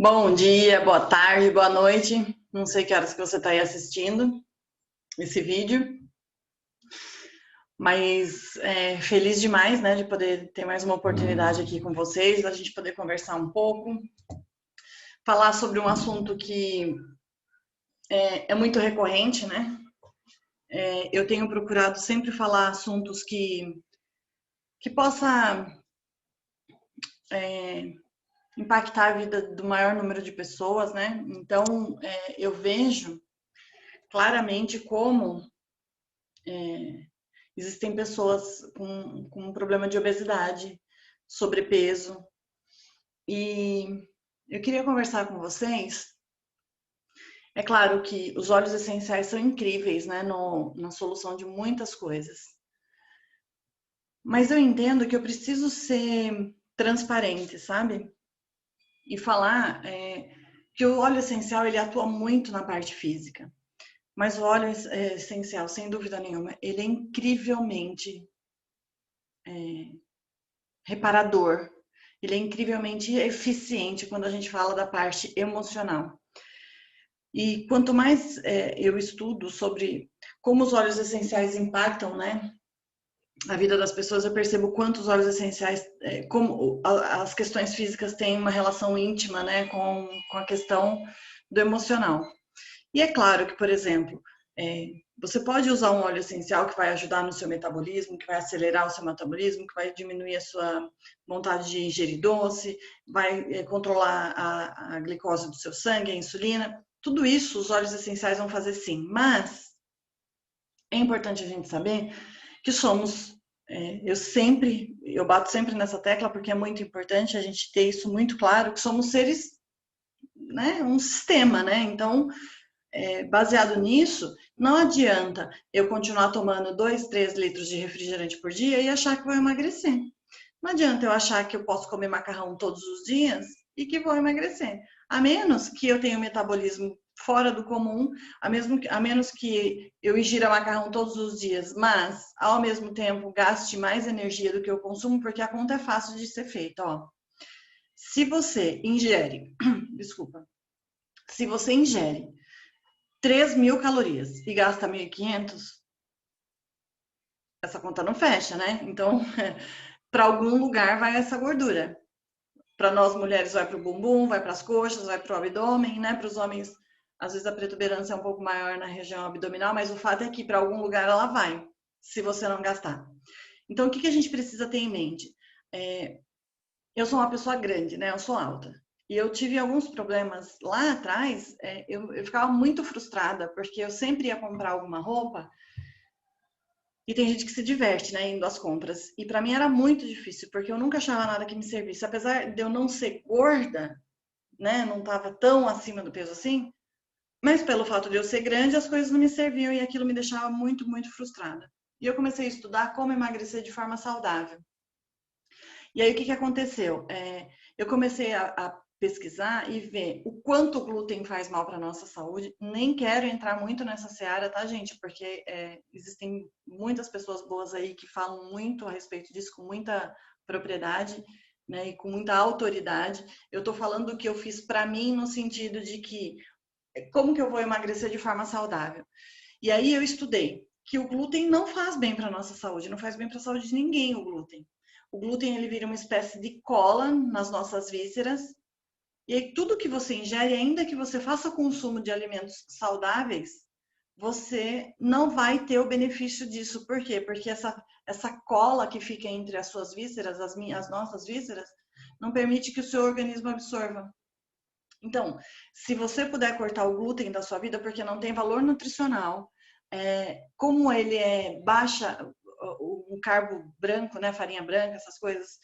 Bom dia, boa tarde, boa noite. Não sei que horas que você está aí assistindo esse vídeo, mas feliz demais, né, de poder ter mais uma oportunidade aqui com vocês, da gente poder conversar um pouco, falar sobre um assunto que é muito recorrente, né? Eu tenho procurado sempre falar assuntos que possa é, impactar a vida do maior número de pessoas, né? Então, eu vejo claramente como existem pessoas com um problema de obesidade, sobrepeso, e eu queria conversar com vocês. É claro que os óleos essenciais são incríveis, né, na solução de muitas coisas, mas eu entendo que eu preciso ser transparente, sabe? E falar que o óleo essencial ele atua muito na parte física, mas o óleo essencial, sem dúvida nenhuma, ele é incrivelmente reparador. Ele é incrivelmente eficiente quando a gente fala da parte emocional. E quanto mais eu estudo sobre como os óleos essenciais impactam, né, a vida das pessoas, eu percebo quanto os óleos essenciais, como as questões físicas têm uma relação íntima, né, com a questão do emocional. E é claro que, por exemplo, você pode usar um óleo essencial que vai ajudar no seu metabolismo, que vai acelerar o seu metabolismo, que vai diminuir a sua vontade de ingerir doce, vai controlar a glicose do seu sangue, a insulina. Tudo isso os óleos essenciais vão fazer sim, mas é importante a gente saber que somos, eu bato sempre nessa tecla porque é muito importante a gente ter isso muito claro, que somos seres, né, um sistema, né? Então, baseado nisso, não adianta eu continuar tomando 2, 3 litros de refrigerante por dia e achar que vou emagrecer. Não adianta eu achar que eu posso comer macarrão todos os dias e que vou emagrecer. A menos que eu tenha um metabolismo fora do comum, a menos que eu ingira macarrão todos os dias, mas ao mesmo tempo gaste mais energia do que eu consumo, porque a conta é fácil de ser feita, ó. Se você ingere, desculpa, se você ingere 3.000 calorias e gasta 1.500, essa conta não fecha, né? Então, para algum lugar vai essa gordura. Para nós mulheres vai para o bumbum, vai para as coxas, vai para o abdômen, né? Para os homens, às vezes a protuberância é um pouco maior na região abdominal, mas o fato é que para algum lugar ela vai, se você não gastar. Então, o que a gente precisa ter em mente? Eu sou uma pessoa grande, né? Eu sou alta. E eu tive alguns problemas lá atrás, eu ficava muito frustrada, porque eu sempre ia comprar alguma roupa. E tem gente que se diverte, né, indo às compras. E para mim era muito difícil, porque eu nunca achava nada que me servisse. Apesar de eu não ser gorda, né, não estava tão acima do peso assim, mas pelo fato de eu ser grande, as coisas não me serviam e aquilo me deixava muito, muito frustrada. E eu comecei a estudar como emagrecer de forma saudável. E aí o que que aconteceu? Eu comecei a pesquisar e ver o quanto o glúten faz mal para a nossa saúde. Nem quero entrar muito nessa seara, tá, gente? Porque existem muitas pessoas boas aí que falam muito a respeito disso com muita propriedade, né, e com muita autoridade. Eu tô falando do que eu fiz para mim no sentido de que como que eu vou emagrecer de forma saudável? E aí eu estudei que o glúten não faz bem para nossa saúde, não faz bem para a saúde de ninguém o glúten. O glúten ele vira uma espécie de cola nas nossas vísceras. E aí tudo que você ingere, ainda que você faça consumo de alimentos saudáveis, você não vai ter o benefício disso. Por quê? Porque essa cola que fica entre as suas vísceras, as nossas vísceras, não permite que o seu organismo absorva. Então, se você puder cortar o glúten da sua vida, porque não tem valor nutricional, como ele é baixa, o carbo branco, né, farinha branca, essas coisas,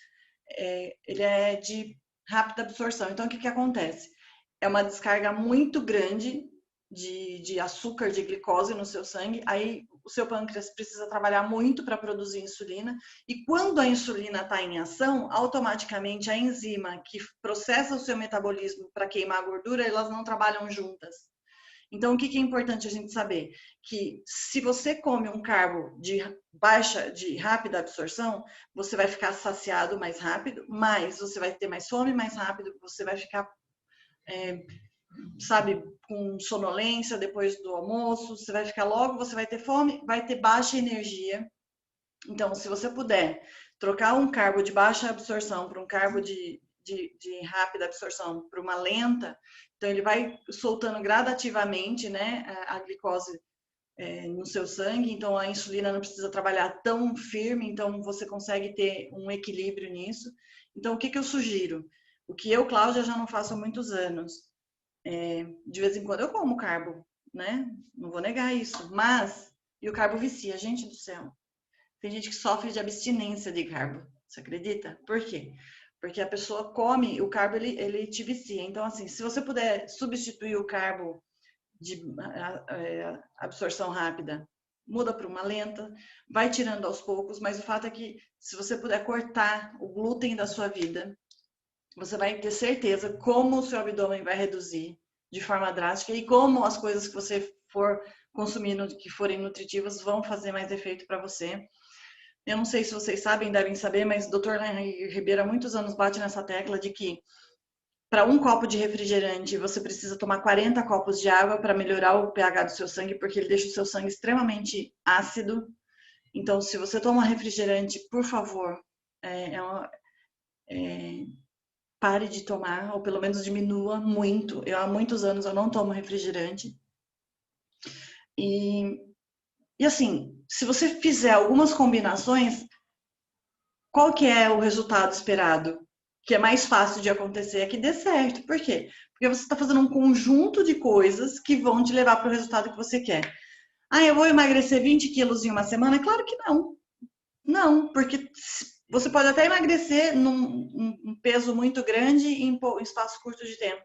ele é de rápida absorção. Então, o que que acontece? É uma descarga muito grande de açúcar, de glicose no seu sangue, aí o seu pâncreas precisa trabalhar muito para produzir insulina, e quando a insulina está em ação, automaticamente a enzima que processa o seu metabolismo para queimar a gordura, elas não trabalham juntas. Então, o que é importante a gente saber? Que se você come um carbo de rápida absorção, você vai ficar saciado mais rápido, mas você vai ter mais fome mais rápido, você vai ficar sabe, com sonolência depois do almoço, você vai ficar logo, você vai ter fome, vai ter baixa energia. Então, se você puder trocar um carbo de baixa absorção para um carbo de rápida absorção para uma lenta, então ele vai soltando gradativamente, né, a glicose no seu sangue, então a insulina não precisa trabalhar tão firme, então você consegue ter um equilíbrio nisso. Então, o que eu sugiro? O que eu, Cláudia, já não faço há muitos anos. De vez em quando eu como carbo, né? Não vou negar isso, mas e o carbo vicia, gente do céu. Tem gente que sofre de abstinência de carbo. Você acredita? Por quê? Porque a pessoa come, o carbo ele te vicia. Então, assim, se você puder substituir o carbo de absorção rápida, muda para uma lenta, vai tirando aos poucos, mas o fato é que se você puder cortar o glúten da sua vida, você vai ter certeza como o seu abdômen vai reduzir de forma drástica e como as coisas que você for consumindo que forem nutritivas vão fazer mais efeito para você. Eu não sei se vocês sabem, devem saber, mas o Dr. Henry Ribeiro há muitos anos bate nessa tecla de que para um copo de refrigerante você precisa tomar 40 copos de água para melhorar o pH do seu sangue, porque ele deixa o seu sangue extremamente ácido. Então, se você toma refrigerante, por favor, pare de tomar, ou pelo menos diminua muito. Há muitos anos eu não tomo refrigerante. E assim, se você fizer algumas combinações, qual que é o resultado esperado? Que é mais fácil de acontecer é que dê certo. Por quê? Porque você está fazendo um conjunto de coisas que vão te levar para o resultado que você quer. Ah, eu vou emagrecer 20 quilos em uma semana? Claro que não. Não, porque você pode até emagrecer num peso muito grande em espaço curto de tempo.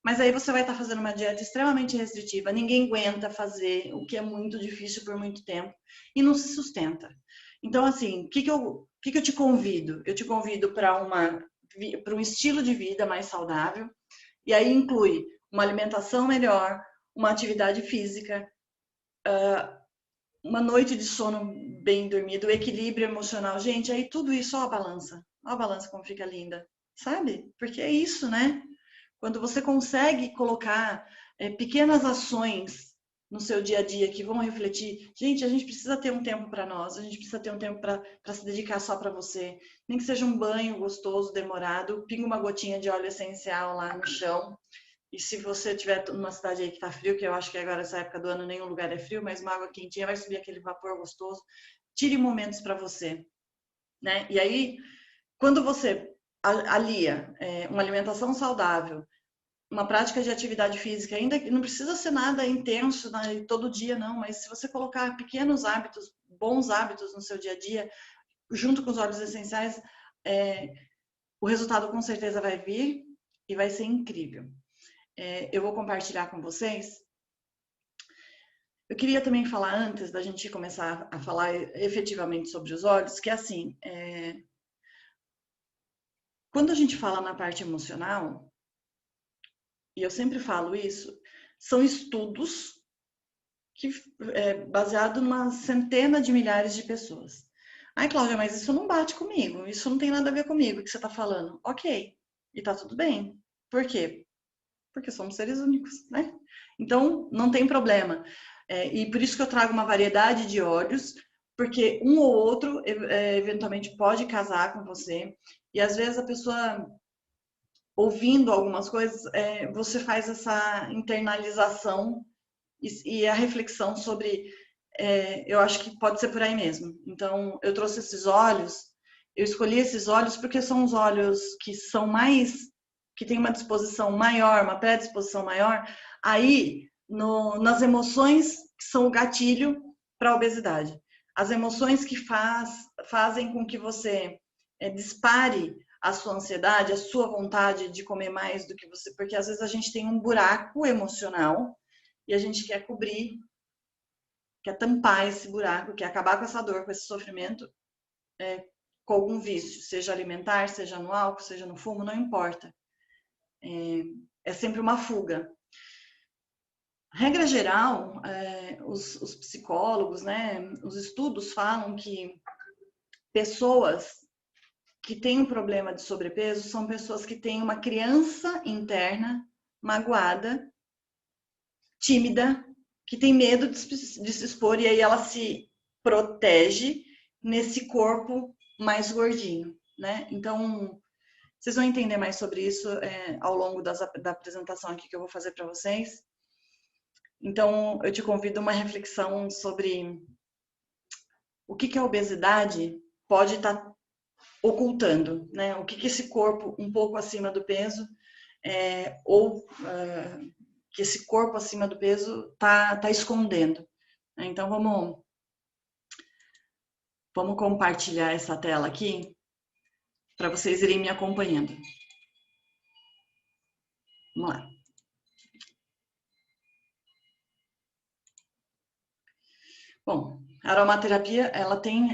Mas aí você vai estar fazendo uma dieta extremamente restritiva. Ninguém aguenta fazer o que é muito difícil por muito tempo e não se sustenta. Então, assim, o que eu te convido? Eu te convido para um estilo de vida mais saudável. E aí inclui uma alimentação melhor, uma atividade física, uma noite de sono bem dormido, equilíbrio emocional. Gente, aí tudo isso, ó a balança. Ó a balança como fica linda, sabe? Porque é isso, né? Quando você consegue colocar pequenas ações no seu dia a dia que vão refletir, gente, a gente precisa ter um tempo para nós, a gente precisa ter um tempo para se dedicar só para você. Nem que seja um banho gostoso, demorado, pinga uma gotinha de óleo essencial lá no chão. E se você estiver numa cidade aí que tá frio, que eu acho que agora essa época do ano nenhum lugar é frio, mas uma água quentinha vai subir aquele vapor gostoso. Tire momentos para você, né? E aí, quando você alia uma alimentação saudável, uma prática de atividade física, ainda que não precisa ser nada intenso, né, todo dia não, mas se você colocar pequenos hábitos, bons hábitos no seu dia a dia, junto com os óleos essenciais, o resultado com certeza vai vir e vai ser incrível. Eu vou compartilhar com vocês. Eu queria também falar, antes da gente começar a falar efetivamente sobre os óleos, que assim, quando a gente fala na parte emocional, e eu sempre falo isso, são estudos que baseado numa centena de milhares de pessoas. Ai, Cláudia, mas isso não bate comigo, isso não tem nada a ver comigo, o que você está falando. Ok, e tá tudo bem. Por quê? Porque somos seres únicos, né? Então, não tem problema. E por isso que eu trago uma variedade de óleos, porque um ou outro eventualmente pode casar com você. E às vezes a pessoa, ouvindo algumas coisas, você faz essa internalização e a reflexão sobre. Eu acho que pode ser por aí mesmo. Então, eu trouxe esses óleos, eu escolhi esses óleos porque são os óleos que são mais, que tem uma disposição maior, uma predisposição maior, aí nas emoções que são o gatilho para a obesidade. As emoções que fazem com que você dispare a sua ansiedade, a sua vontade de comer mais do que você, porque às vezes a gente tem um buraco emocional e a gente quer cobrir, quer tampar esse buraco, quer acabar com essa dor, com esse sofrimento, com algum vício, seja alimentar, seja no álcool, seja no fumo, não importa. É sempre uma fuga. Regra geral, os psicólogos, né, os estudos falam que pessoas que têm um problema de sobrepeso são pessoas que têm uma criança interna magoada, tímida, que tem medo de se expor, e aí ela se protege nesse corpo mais gordinho, né? Então, vocês vão entender mais sobre isso ao longo da apresentação aqui que eu vou fazer para vocês. Então, eu te convido a uma reflexão sobre o que a obesidade pode estar ocultando, né? O que esse corpo um pouco acima do peso que esse corpo acima do peso tá escondendo. Então, vamos compartilhar essa tela aqui para vocês irem me acompanhando. Vamos lá. Bom, a aromaterapia, ela tem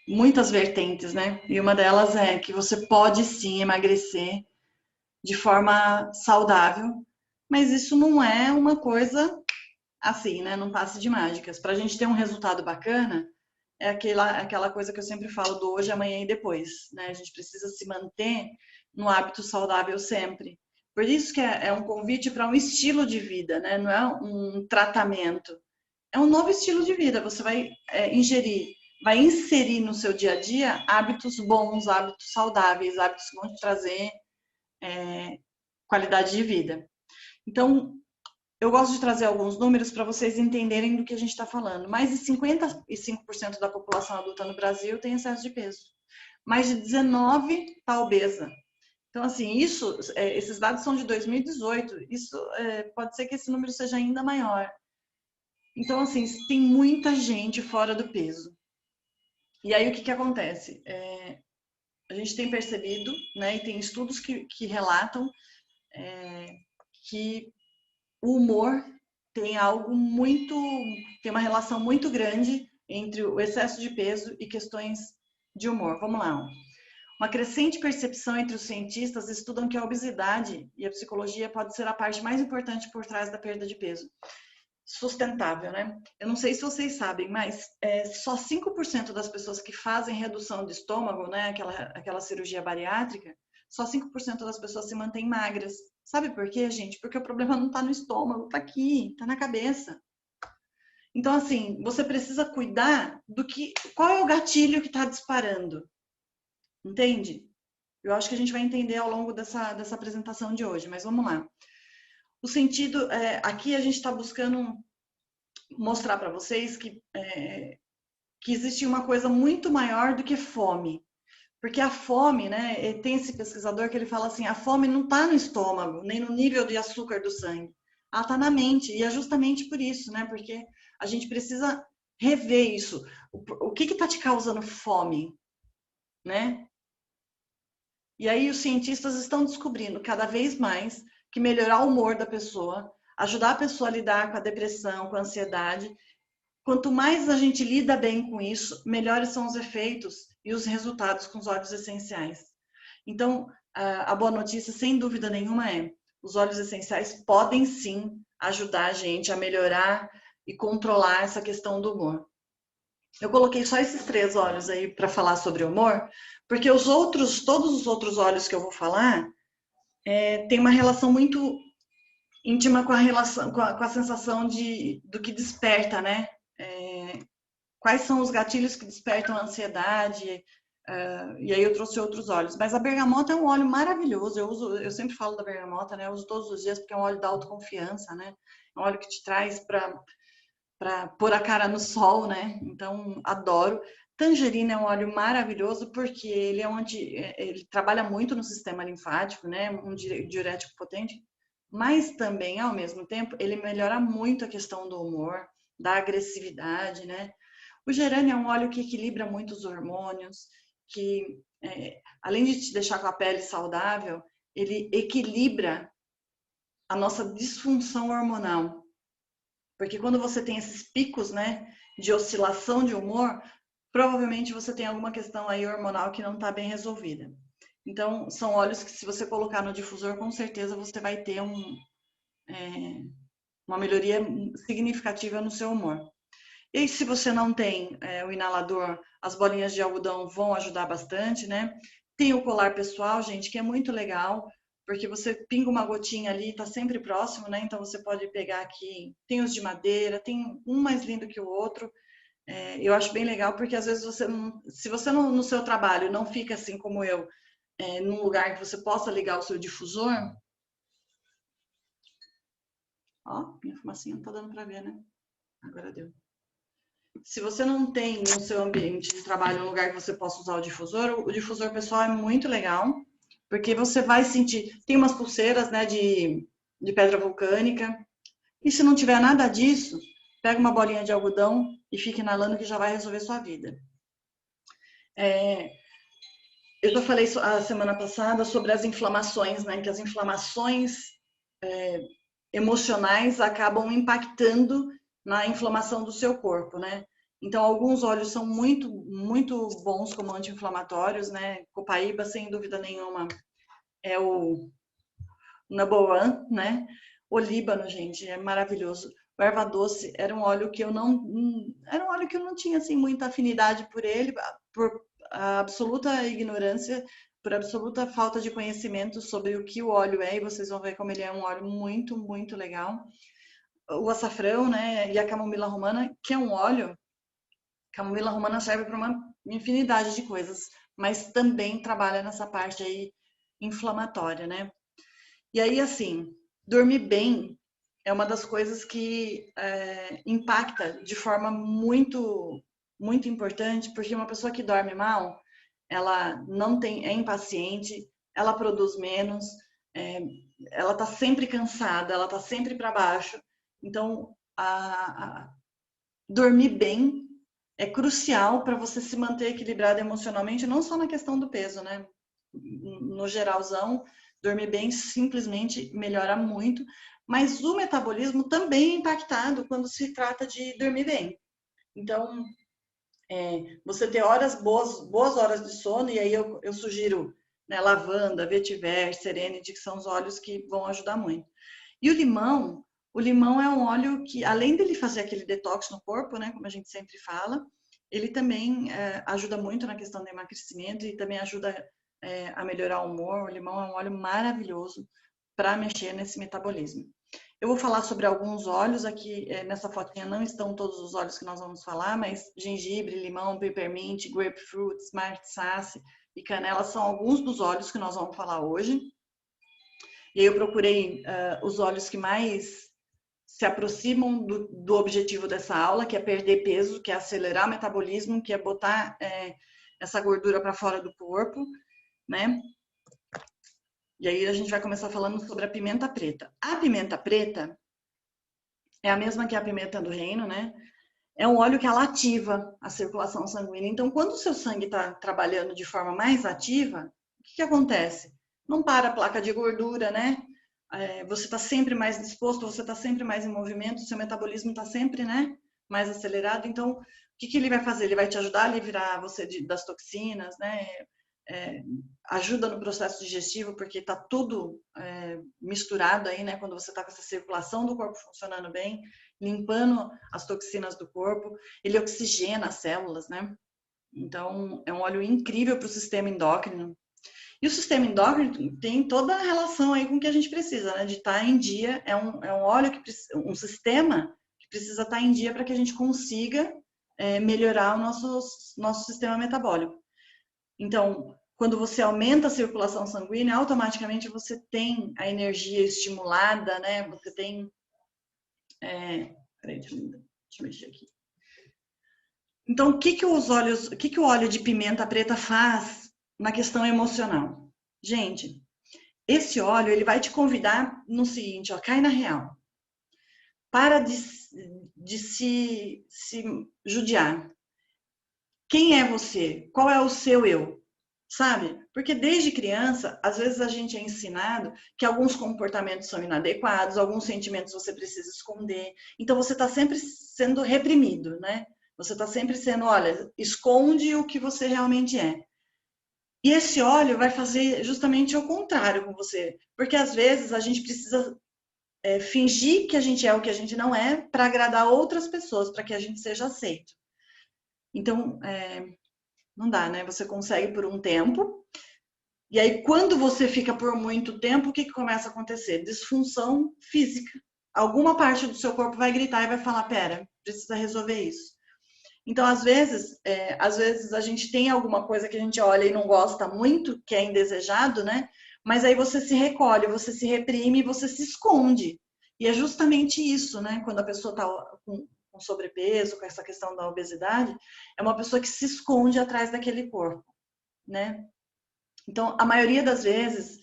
muitas vertentes, né? E uma delas é que você pode sim emagrecer de forma saudável, mas isso não é uma coisa assim, né? Não passe de mágicas. Para a gente ter um resultado bacana, é aquela coisa que eu sempre falo do hoje, amanhã e depois, né? A gente precisa se manter no hábito saudável sempre. Por isso que é um convite para um estilo de vida, né? Não é um tratamento. É um novo estilo de vida. Você vai vai inserir no seu dia a dia hábitos bons, hábitos saudáveis, hábitos que vão te trazer qualidade de vida. Então, eu gosto de trazer alguns números para vocês entenderem do que a gente está falando. Mais de 55% da população adulta no Brasil tem excesso de peso. Mais de 19% está obesa. Então, assim, esses dados são de 2018. Isso pode ser que esse número seja ainda maior. Então, assim, tem muita gente fora do peso. E aí, o que acontece? A gente tem percebido, né, e tem estudos que relatam que o humor tem uma relação muito grande entre o excesso de peso e questões de humor. Vamos lá. Uma crescente percepção entre os cientistas estudam que a obesidade e a psicologia pode ser a parte mais importante por trás da perda de peso. Sustentável, né? Eu não sei se vocês sabem, mas só 5% das pessoas que fazem redução de estômago, né, aquela cirurgia bariátrica, só 5% das pessoas se mantêm magras. Sabe por quê, gente? Porque o problema não está no estômago, está aqui, está na cabeça. Então, assim, você precisa cuidar qual é o gatilho que está disparando, entende? Eu acho que a gente vai entender ao longo dessa apresentação de hoje, mas vamos lá. O sentido, aqui a gente está buscando mostrar para vocês que existe uma coisa muito maior do que fome. Porque a fome, né, tem esse pesquisador que ele fala assim, a fome não está no estômago, nem no nível de açúcar do sangue. Ela está na mente, e é justamente por isso, né, porque a gente precisa rever isso. O que está te causando fome, né? E aí os cientistas estão descobrindo cada vez mais que melhorar o humor da pessoa, ajudar a pessoa a lidar com a depressão, com a ansiedade, quanto mais a gente lida bem com isso, melhores são os efeitos e os resultados com os óleos essenciais. Então, a boa notícia, sem dúvida nenhuma, os óleos essenciais podem sim ajudar a gente a melhorar e controlar essa questão do humor. Eu coloquei só esses 3 óleos aí para falar sobre humor, porque todos os outros óleos que eu vou falar, tem uma relação muito íntima com a sensação do que desperta, né? Quais são os gatilhos que despertam a ansiedade? E aí eu trouxe outros óleos. Mas a bergamota é um óleo maravilhoso. Eu sempre falo da bergamota, né? Eu uso todos os dias porque é um óleo da autoconfiança, né? É um óleo que te traz para pôr a cara no sol, né? Então, adoro. Tangerina é um óleo maravilhoso porque ele trabalha muito no sistema linfático, né? Um diurético potente, mas também, ao mesmo tempo, ele melhora muito a questão do humor, da agressividade, né? O gerânio é um óleo que equilibra muito os hormônios, que além de te deixar com a pele saudável, ele equilibra a nossa disfunção hormonal. Porque quando você tem esses picos, né, de oscilação de humor, provavelmente você tem alguma questão aí hormonal que não está bem resolvida. Então, são óleos que se você colocar no difusor, com certeza você vai ter uma melhoria significativa no seu humor. E se você não tem o inalador, as bolinhas de algodão vão ajudar bastante, né? Tem o colar pessoal, gente, que é muito legal. porque você pinga uma gotinha ali, tá sempre próximo, né? Então você pode pegar aqui, tem os de madeira, tem um mais lindo que o outro. Eu acho bem legal, porque às vezes você não, se você não, no seu trabalho não fica assim como eu, num lugar que você possa ligar o seu difusor. Ó, minha fumacinha não tá dando para ver, né? Agora deu. Se você não tem no seu ambiente de trabalho um lugar que você possa usar o difusor pessoal é muito legal, porque você vai sentir. Tem umas pulseiras, né, de pedra vulcânica, e se não tiver nada disso, pega uma bolinha de algodão e fique inalando que já vai resolver sua vida. Eu já falei a semana passada sobre as inflamações, né, que as inflamações emocionais acabam impactando na inflamação do seu corpo, né? Então, alguns óleos são muito, muito bons como anti-inflamatórios, né? Copaíba, sem dúvida nenhuma, é o number one, né? Olíbano, gente, é maravilhoso. O erva doce era um óleo que eu não tinha assim muita afinidade por ele, por absoluta ignorância, por absoluta falta de conhecimento sobre o que o óleo é, e vocês vão ver como ele é um óleo muito, muito legal. O açafrão, né, e a camomila romana, que é um óleo, camomila romana serve para uma infinidade de coisas, mas também trabalha nessa parte aí inflamatória, né? E aí, assim, dormir bem é uma das coisas que impacta de forma muito, muito importante, porque uma pessoa que dorme mal, ela não tem, é impaciente, ela produz menos, é, ela tá sempre cansada, ela tá sempre para baixo. Então, dormir bem é crucial para você se manter equilibrado emocionalmente, não só na questão do peso, né? No geralzão, dormir bem simplesmente melhora muito, mas o metabolismo também é impactado quando se trata de dormir bem. Então, você ter boas horas de sono, e aí eu sugiro, né, lavanda, vetiver, serenity, que são os óleos que vão ajudar muito. E o limão é um óleo que, além dele fazer aquele detox no corpo, né, como a gente sempre fala, ele também ajuda muito na questão do emagrecimento e também ajuda a melhorar o humor. O limão é um óleo maravilhoso para mexer nesse metabolismo. Eu vou falar sobre alguns óleos aqui, nessa fotinha não estão todos os óleos que nós vamos falar, mas gengibre, limão, peppermint, grapefruit, smart sass e canela são alguns dos óleos que nós vamos falar hoje. E aí eu procurei os óleos que mais se aproximam do objetivo dessa aula, que é perder peso, que é acelerar o metabolismo, que é botar essa gordura para fora do corpo, né? E aí a gente vai começar falando sobre a pimenta preta. A pimenta preta é a mesma que a pimenta do reino, né? É um óleo que ela ativa a circulação sanguínea. Então, quando o seu sangue está trabalhando de forma mais ativa, o que acontece? Não para a placa de gordura, né? Você está sempre mais disposto, você está sempre mais em movimento, seu metabolismo está sempre, né, mais acelerado. Então, o que ele vai fazer? Ele vai te ajudar a livrar você das toxinas, né? Ajuda no processo digestivo, porque está tudo misturado aí, né? Quando você está com essa circulação do corpo funcionando bem, limpando as toxinas do corpo, ele oxigena as células, né? Então, é um óleo incrível para o sistema endócrino. E o sistema endócrino tem toda a relação aí com o que a gente precisa, né? De estar em dia, é um óleo um sistema que precisa estar em dia para que a gente consiga melhorar o nosso sistema metabólico. Então, quando você aumenta a circulação sanguínea, automaticamente você tem a energia estimulada, né? Você tem. Peraí, deixa eu mexer aqui. Então, o que o óleo de pimenta preta faz na questão emocional? Gente, esse óleo ele vai te convidar no seguinte, ó, cai na real. Para de se judiar. Quem é você? Qual é o seu eu? Sabe? Porque desde criança, às vezes a gente é ensinado que alguns comportamentos são inadequados, alguns sentimentos você precisa esconder. Então você está sempre sendo reprimido, né? Você está sempre sendo, olha, esconde o que você realmente é. E esse óleo vai fazer justamente o contrário com você. Porque às vezes a gente precisa fingir que a gente é o que a gente não é para agradar outras pessoas, para que a gente seja aceito. Então, não dá, né? Você consegue por um tempo, E aí, quando você fica por muito tempo, o que começa a acontecer? Disfunção física. Alguma parte do seu corpo vai gritar e vai falar: pera, precisa resolver isso. Então, às vezes a gente tem alguma coisa que a gente olha e não gosta muito, que é indesejado, né? Mas aí você se recolhe, você se reprime, você se esconde. E é justamente isso, né? Quando a pessoa está com sobrepeso, com essa questão da obesidade, é uma pessoa que se esconde atrás daquele corpo, né? Então, a maioria das vezes,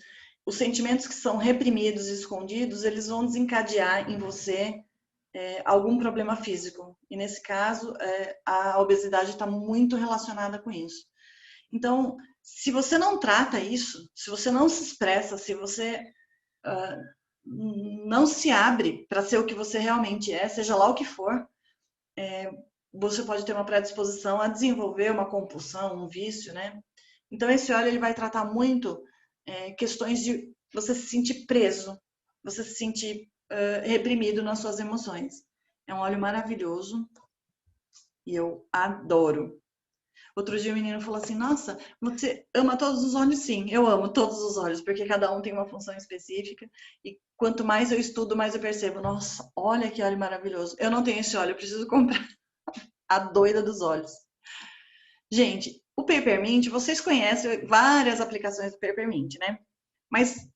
os sentimentos que são reprimidos e escondidos, eles vão desencadear em você algum problema físico. E nesse caso, a obesidade está muito relacionada com isso. Então, se você não trata isso, se você não se expressa, se você não se abre para ser o que você realmente é, seja lá o que for, você pode ter uma predisposição a desenvolver uma compulsão, um vício, né? Então, esse óleo ele vai tratar muito questões de você se sentir preso, você se sentir reprimido nas suas emoções. É um óleo maravilhoso e eu adoro. Outro dia o menino falou assim: Nossa, você ama todos os óleos? Sim, eu amo todos os óleos, porque cada um tem uma função específica. E quanto mais eu estudo, mais eu percebo: Nossa, olha que óleo maravilhoso. Eu não tenho esse óleo, eu preciso comprar. A doida dos óleos. Gente, o Peppermint, vocês conhecem várias aplicações do Peppermint, né? Mas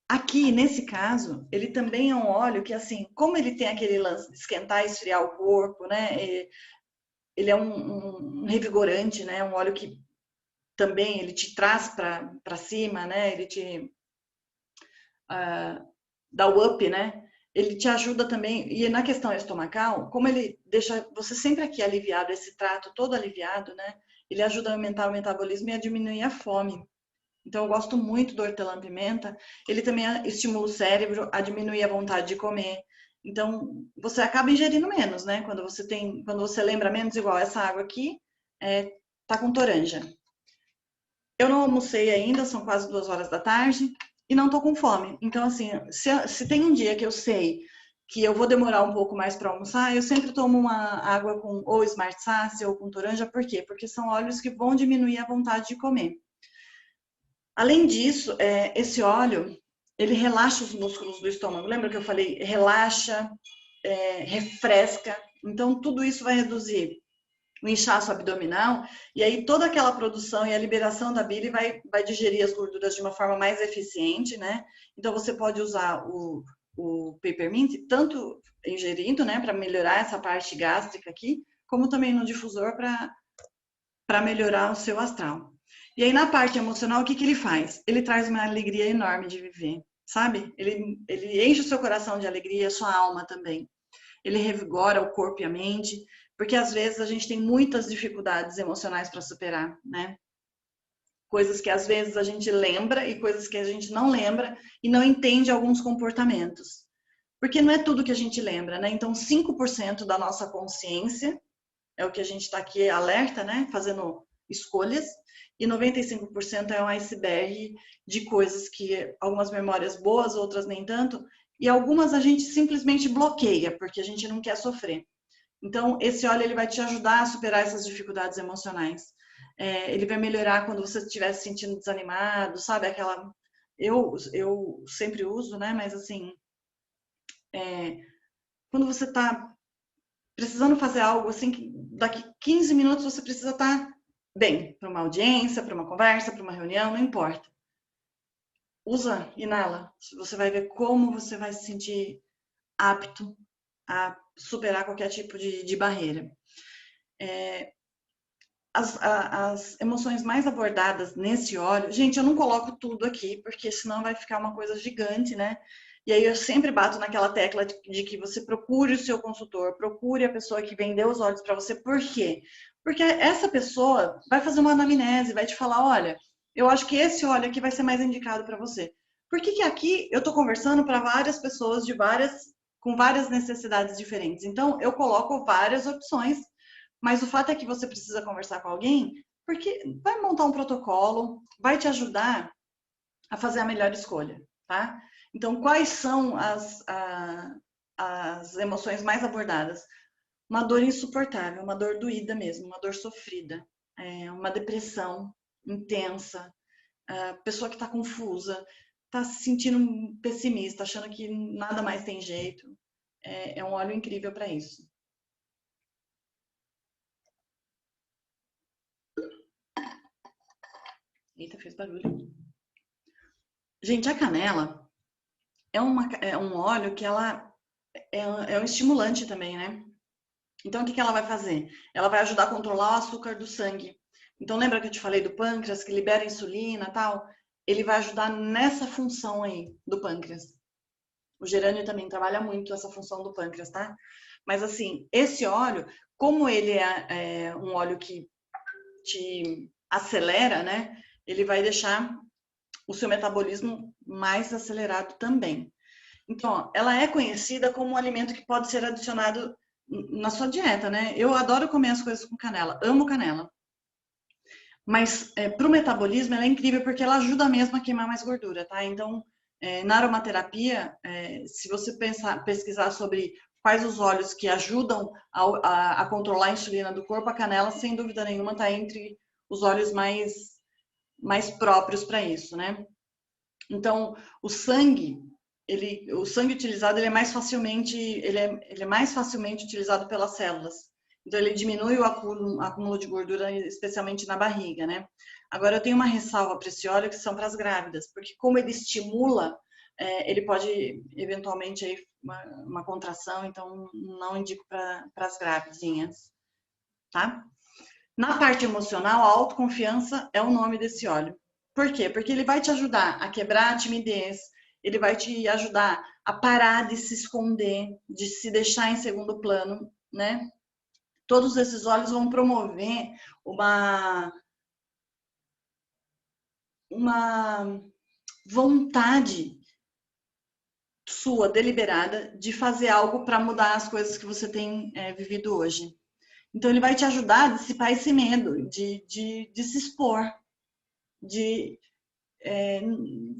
aqui, nesse caso, ele também é um óleo que, assim, como ele tem aquele lance de esquentar e esfriar o corpo, né? Ele é um revigorante, né? Um óleo que também ele te traz para cima, né? Ele te dá o up, né? Ele te ajuda também. E na questão estomacal, como ele deixa você sempre aqui aliviado, esse trato todo aliviado, né? Ele ajuda a aumentar o metabolismo e a diminuir a fome. Então, eu gosto muito do hortelã-pimenta. Ele também estimula o cérebro a diminuir a vontade de comer. Então, você acaba ingerindo menos, né? Quando você lembra menos, igual essa água aqui, tá com toranja. Eu não almocei ainda, são quase 2 horas da tarde e não tô com fome. Então, assim, se tem um dia que eu sei que eu vou demorar um pouco mais para almoçar, eu sempre tomo uma água com ou Smart Sasse ou com toranja. Por quê? Porque são óleos que vão diminuir a vontade de comer. Além disso, esse óleo, ele relaxa os músculos do estômago. Lembra que eu falei? Relaxa, refresca. Então, tudo isso vai reduzir o inchaço abdominal, e aí toda aquela produção e a liberação da bile vai digerir as gorduras de uma forma mais eficiente, né? Então, você pode usar o Peppermint, tanto ingerindo, né, para melhorar essa parte gástrica aqui, como também no difusor para melhorar o seu astral. E aí, na parte emocional, o que ele faz? Ele traz uma alegria enorme de viver, sabe? Ele enche o seu coração de alegria, a sua alma também. Ele revigora o corpo e a mente, porque às vezes a gente tem muitas dificuldades emocionais para superar, né? Coisas que às vezes a gente lembra e coisas que a gente não lembra e não entende alguns comportamentos. Porque não é tudo que a gente lembra, né? Então, 5% da nossa consciência é o que a gente está aqui alerta, né? Fazendo escolhas, e 95% é um iceberg de coisas que algumas memórias boas, outras nem tanto, e algumas a gente simplesmente bloqueia, porque a gente não quer sofrer. Então, esse óleo ele vai te ajudar a superar essas dificuldades emocionais. Ele vai melhorar quando você estiver se sentindo desanimado, sabe? Eu sempre uso, né? Mas assim, quando você está precisando fazer algo assim, que daqui 15 minutos você precisa estar bem, para uma audiência, para uma conversa, para uma reunião, não importa. Usa, inala. Você vai ver como você vai se sentir apto a superar qualquer tipo de barreira. As emoções mais abordadas nesse óleo, gente, eu não coloco tudo aqui, porque senão vai ficar uma coisa gigante, né? E aí eu sempre bato naquela tecla de que você procure o seu consultor, procure a pessoa que vendeu os óleos para você. Por quê? Porque essa pessoa vai fazer uma anamnese, vai te falar, olha, eu acho que esse óleo aqui vai ser mais indicado para você. Por que que aqui eu estou conversando para várias pessoas com várias necessidades diferentes? Então, eu coloco várias opções, mas o fato é que você precisa conversar com alguém, porque vai montar um protocolo, vai te ajudar a fazer a melhor escolha, tá? Então, quais são as emoções mais abordadas? Uma dor insuportável, uma dor doída mesmo, uma dor sofrida, uma depressão intensa, a pessoa que está confusa, está se sentindo pessimista, achando que nada mais tem jeito. É um óleo incrível para isso. Eita, fez barulho. Gente, a canela é um óleo que ela é um estimulante também, né? Então, o que ela vai fazer? Ela vai ajudar a controlar o açúcar do sangue. Então, lembra que eu te falei do pâncreas, que libera insulina e tal? Ele vai ajudar nessa função aí do pâncreas. O gerânio também trabalha muito essa função do pâncreas, tá? Mas, assim, esse óleo, como ele é um óleo que te acelera, né? Ele vai deixar o seu metabolismo mais acelerado também. Então, ó, ela é conhecida como um alimento que pode ser adicionado na sua dieta, né? Eu adoro comer as coisas com canela, amo canela. Mas para o metabolismo ela é incrível porque ela ajuda mesmo a queimar mais gordura, tá? Então, na aromaterapia, se você pesquisar sobre quais os óleos que ajudam a controlar a insulina do corpo, a canela, sem dúvida nenhuma, está entre os óleos mais próprios para isso, né? Então, o sangue utilizado ele é mais facilmente utilizado pelas células. Então, ele diminui o acúmulo de gordura, especialmente na barriga, né? Agora, eu tenho uma ressalva para esse óleo que são para as grávidas, porque como ele estimula, ele pode eventualmente aí uma contração, então não indico para as gravidinhas, tá? Na parte emocional, a autoconfiança é o nome desse óleo. Por quê? Porque ele vai te ajudar a quebrar a timidez, ele vai te ajudar a parar de se esconder, de se deixar em segundo plano, né? Todos esses óleos vão promover uma, uma vontade sua, deliberada, de fazer algo para mudar as coisas que você tem vivido hoje. Então, ele vai te ajudar a dissipar esse medo de se expor, de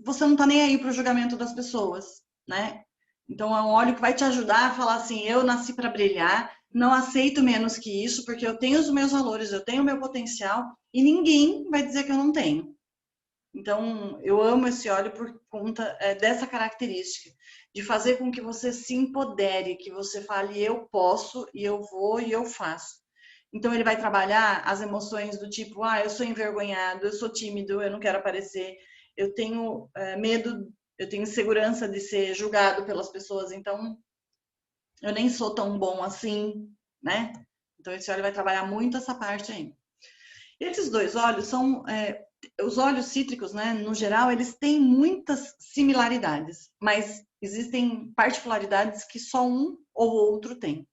você não tá nem aí pro julgamento das pessoas, né? Então é um óleo que vai te ajudar a falar assim, eu nasci para brilhar, não aceito menos que isso, porque eu tenho os meus valores, eu tenho o meu potencial e ninguém vai dizer que eu não tenho. Então eu amo esse óleo por conta dessa característica, de fazer com que você se empodere, que você fale eu posso e eu vou e eu faço. Então ele vai trabalhar as emoções do tipo, eu sou envergonhado, eu sou tímido, eu não quero aparecer, eu tenho medo, eu tenho insegurança de ser julgado pelas pessoas, então eu nem sou tão bom assim, né? Então esse óleo vai trabalhar muito essa parte aí. Esses dois óleos são os óleos cítricos, né? No geral, eles têm muitas similaridades, mas existem particularidades que só um ou outro tem.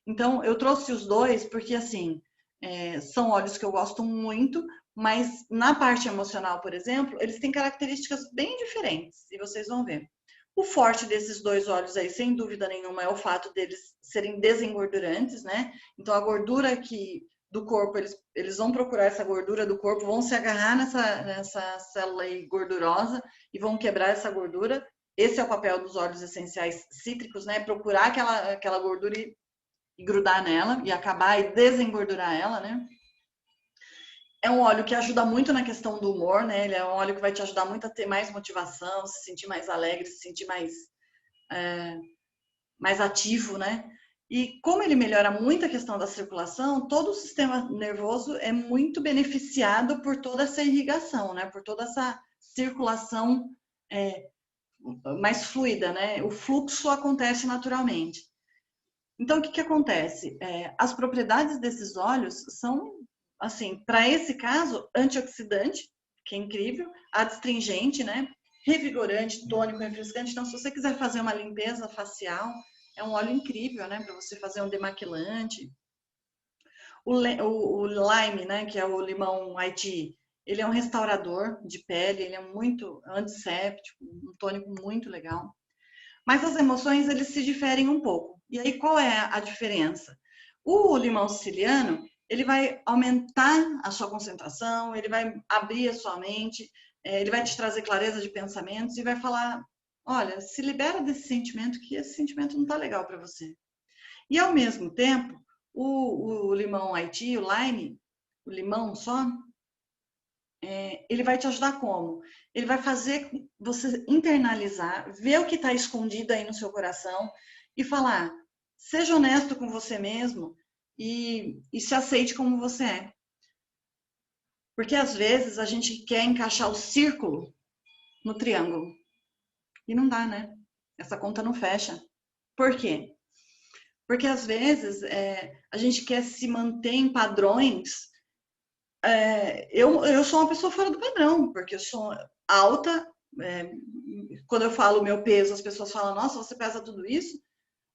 Então, eu trouxe os dois porque, assim, são óleos que eu gosto muito, mas na parte emocional, por exemplo, eles têm características bem diferentes, e vocês vão ver. O forte desses dois óleos aí, sem dúvida nenhuma, é o fato deles serem desengordurantes, né? Então, a gordura do corpo, eles vão procurar essa gordura do corpo, vão se agarrar nessa célula aí gordurosa e vão quebrar essa gordura. Esse é o papel dos óleos essenciais cítricos, né? Procurar aquela gordura e grudar nela e acabar e desengordurar ela, né? É um óleo que ajuda muito na questão do humor, né? Ele é um óleo que vai te ajudar muito a ter mais motivação, se sentir mais alegre, se sentir mais ativo, né? E como ele melhora muito a questão da circulação, todo o sistema nervoso é muito beneficiado por toda essa irrigação, né? Por toda essa circulação mais fluida, né? O fluxo acontece naturalmente. Então, o que acontece? As propriedades desses óleos são, assim, para esse caso, antioxidante, que é incrível, adstringente, né? Revigorante, tônico, refrescante. Então, se você quiser fazer uma limpeza facial, é um óleo incrível, né? Para você fazer um demaquilante. O lime, né? Que é o limão Haiti, ele é um restaurador de pele, ele é muito antisséptico, um tônico muito legal. Mas as emoções, eles se diferem um pouco. E aí, qual é a diferença? O limão siciliano, ele vai aumentar a sua concentração, ele vai abrir a sua mente, ele vai te trazer clareza de pensamentos e vai falar, olha, se libera desse sentimento, que esse sentimento não tá legal para você. E, ao mesmo tempo, o limão Haiti, o lime, o limão só, ele vai te ajudar como? Ele vai fazer você internalizar, ver o que está escondido aí no seu coração e falar, seja honesto com você mesmo e se aceite como você é. Porque às vezes a gente quer encaixar o círculo no triângulo. E não dá, né? Essa conta não fecha. Por quê? Porque às vezes a gente quer se manter em padrões. Eu sou uma pessoa fora do padrão, porque eu sou alta. Quando eu falo o meu peso, as pessoas falam, nossa, você pesa tudo isso?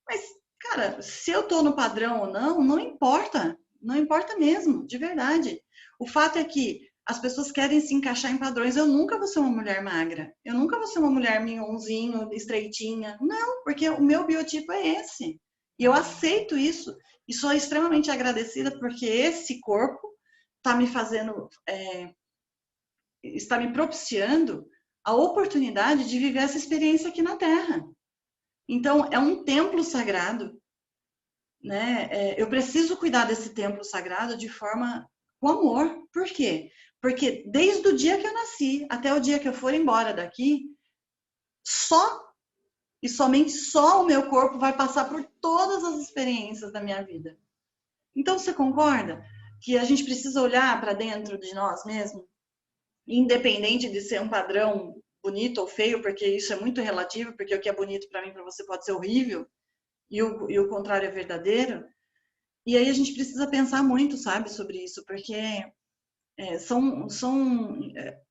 Mas, cara, se eu tô no padrão ou não, não importa. Não importa mesmo, de verdade. O fato é que as pessoas querem se encaixar em padrões. Eu nunca vou ser uma mulher magra. Eu nunca vou ser uma mulher minhonzinho, estreitinha. Não, porque o meu biotipo é esse. E eu aceito isso. E sou extremamente agradecida porque esse corpo está me fazendo, está me propiciando a oportunidade de viver essa experiência aqui na Terra. Então, é um templo sagrado, né? Eu preciso cuidar desse templo sagrado de forma com amor. Por quê? Porque desde o dia que eu nasci até o dia que eu for embora daqui, só e somente só o meu corpo vai passar por todas as experiências da minha vida. Então, você concorda que a gente precisa olhar para dentro de nós mesmos, independente de ser um padrão bonito ou feio, porque isso é muito relativo, porque o que é bonito para mim, para você pode ser horrível, e o contrário é verdadeiro. E aí a gente precisa pensar muito, sabe, sobre isso, porque são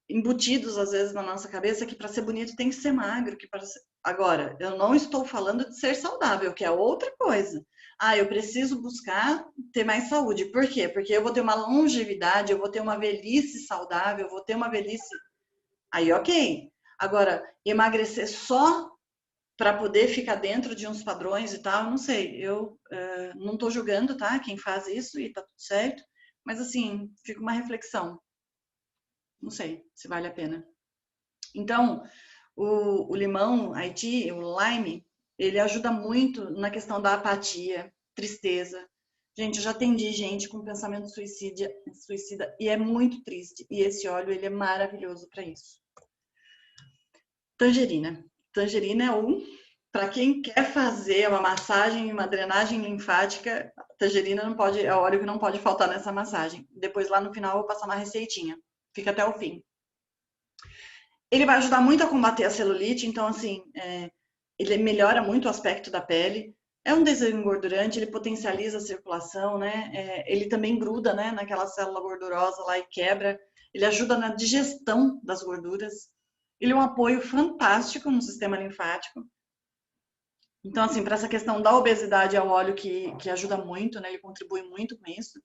embutidos às vezes na nossa cabeça que para ser bonito tem que ser magro, que para ser... Agora, eu não estou falando de ser saudável, que é outra coisa. Ah, eu preciso buscar ter mais saúde. Por quê? Porque eu vou ter uma longevidade, eu vou ter uma velhice saudável, eu vou ter uma velhice. Aí, ok. Agora, emagrecer só para poder ficar dentro de uns padrões e tal, não sei. Eu não estou julgando, tá? Quem faz isso e tá tudo certo. Mas assim, fica uma reflexão. Não sei se vale a pena. Então, o limão Haiti, o lime, ele ajuda muito na questão da apatia, tristeza. Gente, eu já atendi gente com pensamento suicida e é muito triste. E esse óleo, ele é maravilhoso para isso. Tangerina. Tangerina é para quem quer fazer uma massagem e uma drenagem linfática, tangerina não pode, é óleo que não pode faltar nessa massagem. Depois lá no final eu vou passar uma receitinha. Fica até o fim. Ele vai ajudar muito a combater a celulite, então assim, ele melhora muito o aspecto da pele. É um desengordurante, ele potencializa a circulação, né? Ele também gruda, né, naquela célula gordurosa lá e quebra. Ele ajuda na digestão das gorduras. Ele é um apoio fantástico no sistema linfático. Então, assim, para essa questão da obesidade, é um óleo que ajuda muito, né? Ele contribui muito com isso.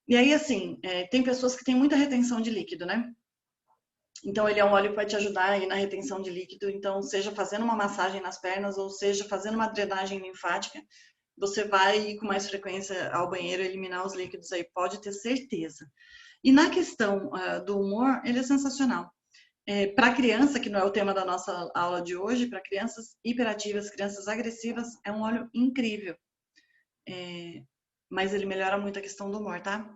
E aí, assim, tem pessoas que têm muita retenção de líquido, né? Então, ele é um óleo que vai te ajudar aí na retenção de líquido. Então, seja fazendo uma massagem nas pernas ou seja fazendo uma drenagem linfática, você vai ir com mais frequência ao banheiro eliminar os líquidos aí, pode ter certeza. E na questão do humor, ele é sensacional. Para criança, que não é o tema da nossa aula de hoje, para crianças hiperativas, crianças agressivas, é um óleo incrível. Mas ele melhora muito a questão do humor, tá?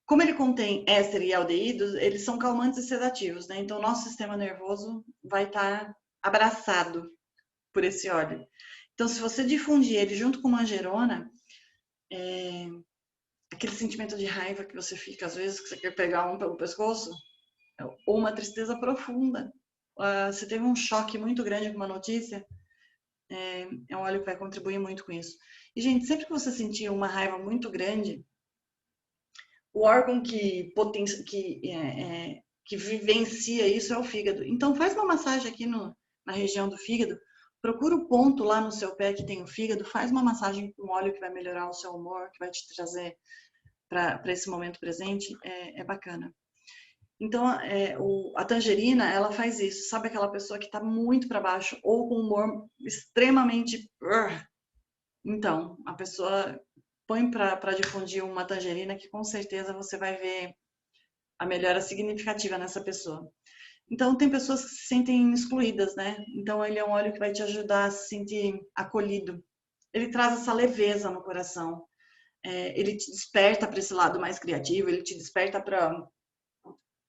Como ele contém éster e aldeídos, eles são calmantes e sedativos, né? Então, o nosso sistema nervoso vai estar abraçado por esse óleo. Então, se você difundir ele junto com manjerona, aquele sentimento de raiva que você fica, às vezes, que você quer pegar um pelo pescoço, ou uma tristeza profunda, você teve um choque muito grande com uma notícia, é um óleo que vai contribuir muito com isso. E, gente, sempre que você sentir uma raiva muito grande, o órgão que vivencia isso é o fígado. Então, faz uma massagem aqui na região do fígado, procura o ponto lá no seu pé que tem o fígado, faz uma massagem com óleo que vai melhorar o seu humor, que vai te trazer para esse momento presente, é bacana. Então, a tangerina, ela faz isso. Sabe aquela pessoa que está muito para baixo ou com humor extremamente... Então, a pessoa põe para difundir uma tangerina que com certeza você vai ver a melhora significativa nessa pessoa. Então, tem pessoas que se sentem excluídas, né? Então, ele é um óleo que vai te ajudar a se sentir acolhido. Ele traz essa leveza no coração. Ele te desperta para esse lado mais criativo, ele te desperta para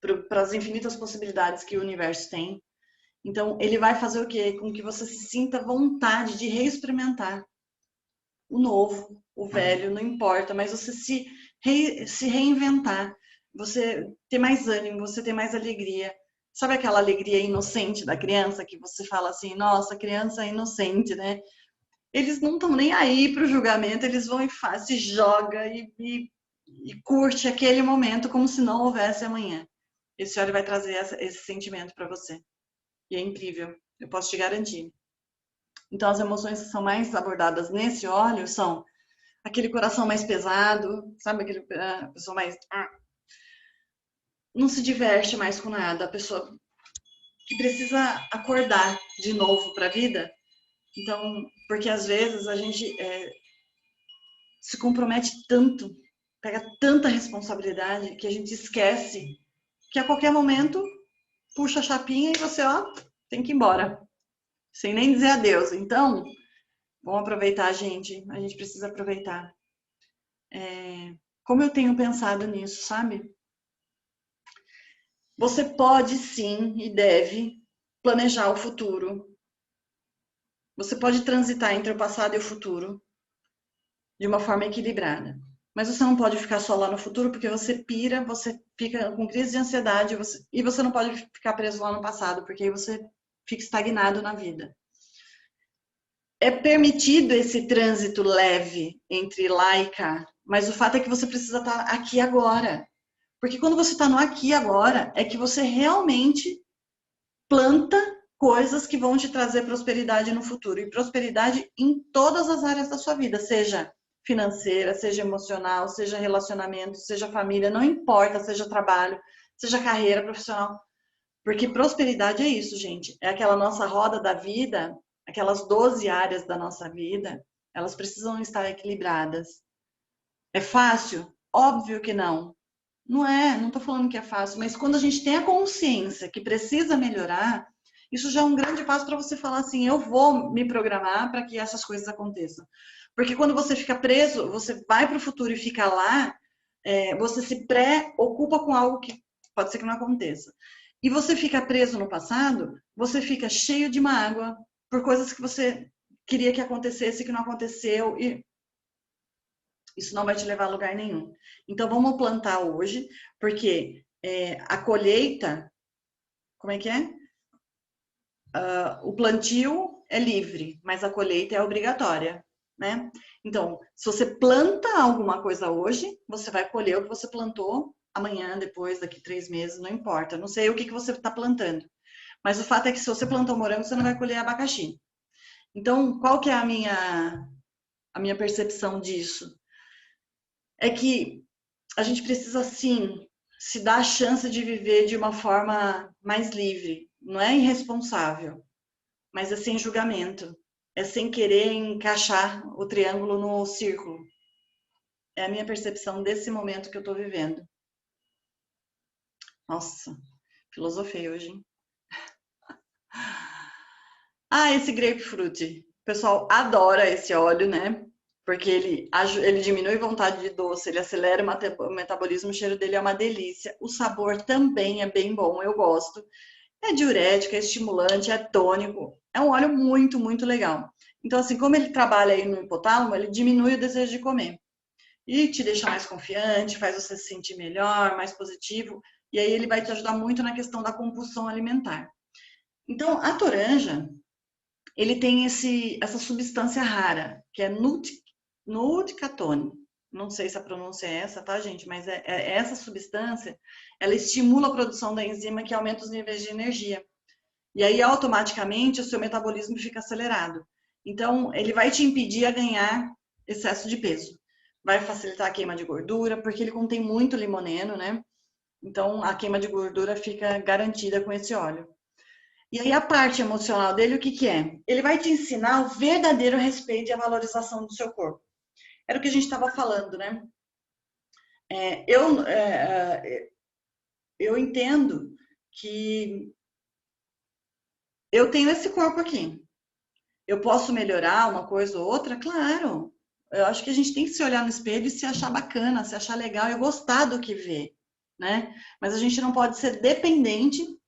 para as infinitas possibilidades que o universo tem. Então, ele vai fazer o quê? Com que você se sinta vontade de reexperimentar o novo, o velho, não importa, mas você se reinventar, você ter mais ânimo, você ter mais alegria. Sabe aquela alegria inocente da criança que você fala assim, nossa, criança é inocente, né? Eles não estão nem aí para o julgamento, eles vão e faz, se joga e curte aquele momento como se não houvesse amanhã. Esse óleo vai trazer esse sentimento para você. E é incrível, eu posso te garantir. Então, as emoções que são mais abordadas nesse óleo são aquele coração mais pesado, sabe? Aquele pessoa mais. Não se diverte mais com nada, a pessoa que precisa acordar de novo para a vida. Então, porque às vezes a gente se compromete tanto, pega tanta responsabilidade que a gente esquece que a qualquer momento puxa a chapinha e você, ó, tem que ir embora, sem nem dizer adeus. Então, vamos aproveitar, gente. A gente precisa aproveitar. Como eu tenho pensado nisso, sabe? Você pode sim e deve planejar o futuro. Você pode transitar entre o passado e o futuro de uma forma equilibrada. Mas você não pode ficar só lá no futuro porque você pira, você fica com crise de ansiedade e você não pode ficar preso lá no passado porque aí você fica estagnado na vida. É permitido esse trânsito leve entre lá e cá, mas o fato é que você precisa estar aqui agora. Porque quando você está no aqui e agora, é que você realmente planta coisas que vão te trazer prosperidade no futuro. E prosperidade em todas as áreas da sua vida, seja financeira, seja emocional, seja relacionamento, seja família, não importa, seja trabalho, seja carreira profissional. Porque prosperidade é isso, gente. É aquela nossa roda da vida, aquelas 12 áreas da nossa vida, elas precisam estar equilibradas. É fácil? Óbvio que não. Não é, não estou falando que é fácil, mas quando a gente tem a consciência que precisa melhorar, isso já é um grande passo para você falar assim, eu vou me programar para que essas coisas aconteçam. Porque quando você fica preso, você vai para o futuro e fica lá, você se preocupa com algo que pode ser que não aconteça. E você fica preso no passado, você fica cheio de mágoa por coisas que você queria que acontecesse e que não aconteceu. E isso não vai te levar a lugar nenhum. Então, vamos plantar hoje, porque a colheita, como é que é? O plantio é livre, mas a colheita é obrigatória, né? Então, se você planta alguma coisa hoje, você vai colher o que você plantou amanhã, depois, daqui 3 meses, não importa. Não sei o que você está plantando. Mas o fato é que se você plantou morango, você não vai colher abacaxi. Então, qual que é a minha percepção disso? É que a gente precisa, sim, se dar a chance de viver de uma forma mais livre. Não é irresponsável, mas é sem julgamento. É sem querer encaixar o triângulo no círculo. É a minha percepção desse momento que eu estou vivendo. Nossa, filosofei hoje, hein? Esse grapefruit. O pessoal adora esse óleo, né? Porque ele diminui a vontade de doce, ele acelera o metabolismo, o cheiro dele é uma delícia. O sabor também é bem bom, eu gosto. É diurético, é estimulante, é tônico. É um óleo muito, muito legal. Então, assim, como ele trabalha aí no hipotálamo, ele diminui o desejo de comer. E te deixa mais confiante, faz você se sentir melhor, mais positivo. E aí ele vai te ajudar muito na questão da compulsão alimentar. Então, a toranja, ele tem essa substância rara, que é nudicatone. Não sei se a pronúncia é essa, tá, gente? Mas essa substância, ela estimula a produção da enzima que aumenta os níveis de energia. E aí, automaticamente, o seu metabolismo fica acelerado. Então, ele vai te impedir a ganhar excesso de peso. Vai facilitar a queima de gordura, porque ele contém muito limoneno, né? Então, a queima de gordura fica garantida com esse óleo. E aí, a parte emocional dele, o que que é? Ele vai te ensinar o verdadeiro respeito e a valorização do seu corpo. Era o que a gente estava falando, né? Eu entendo que eu tenho esse corpo aqui. Eu posso melhorar uma coisa ou outra? Claro. Eu acho que a gente tem que se olhar no espelho e se achar bacana, se achar legal e gostar do que vê. né? Mas a gente não pode ser dependente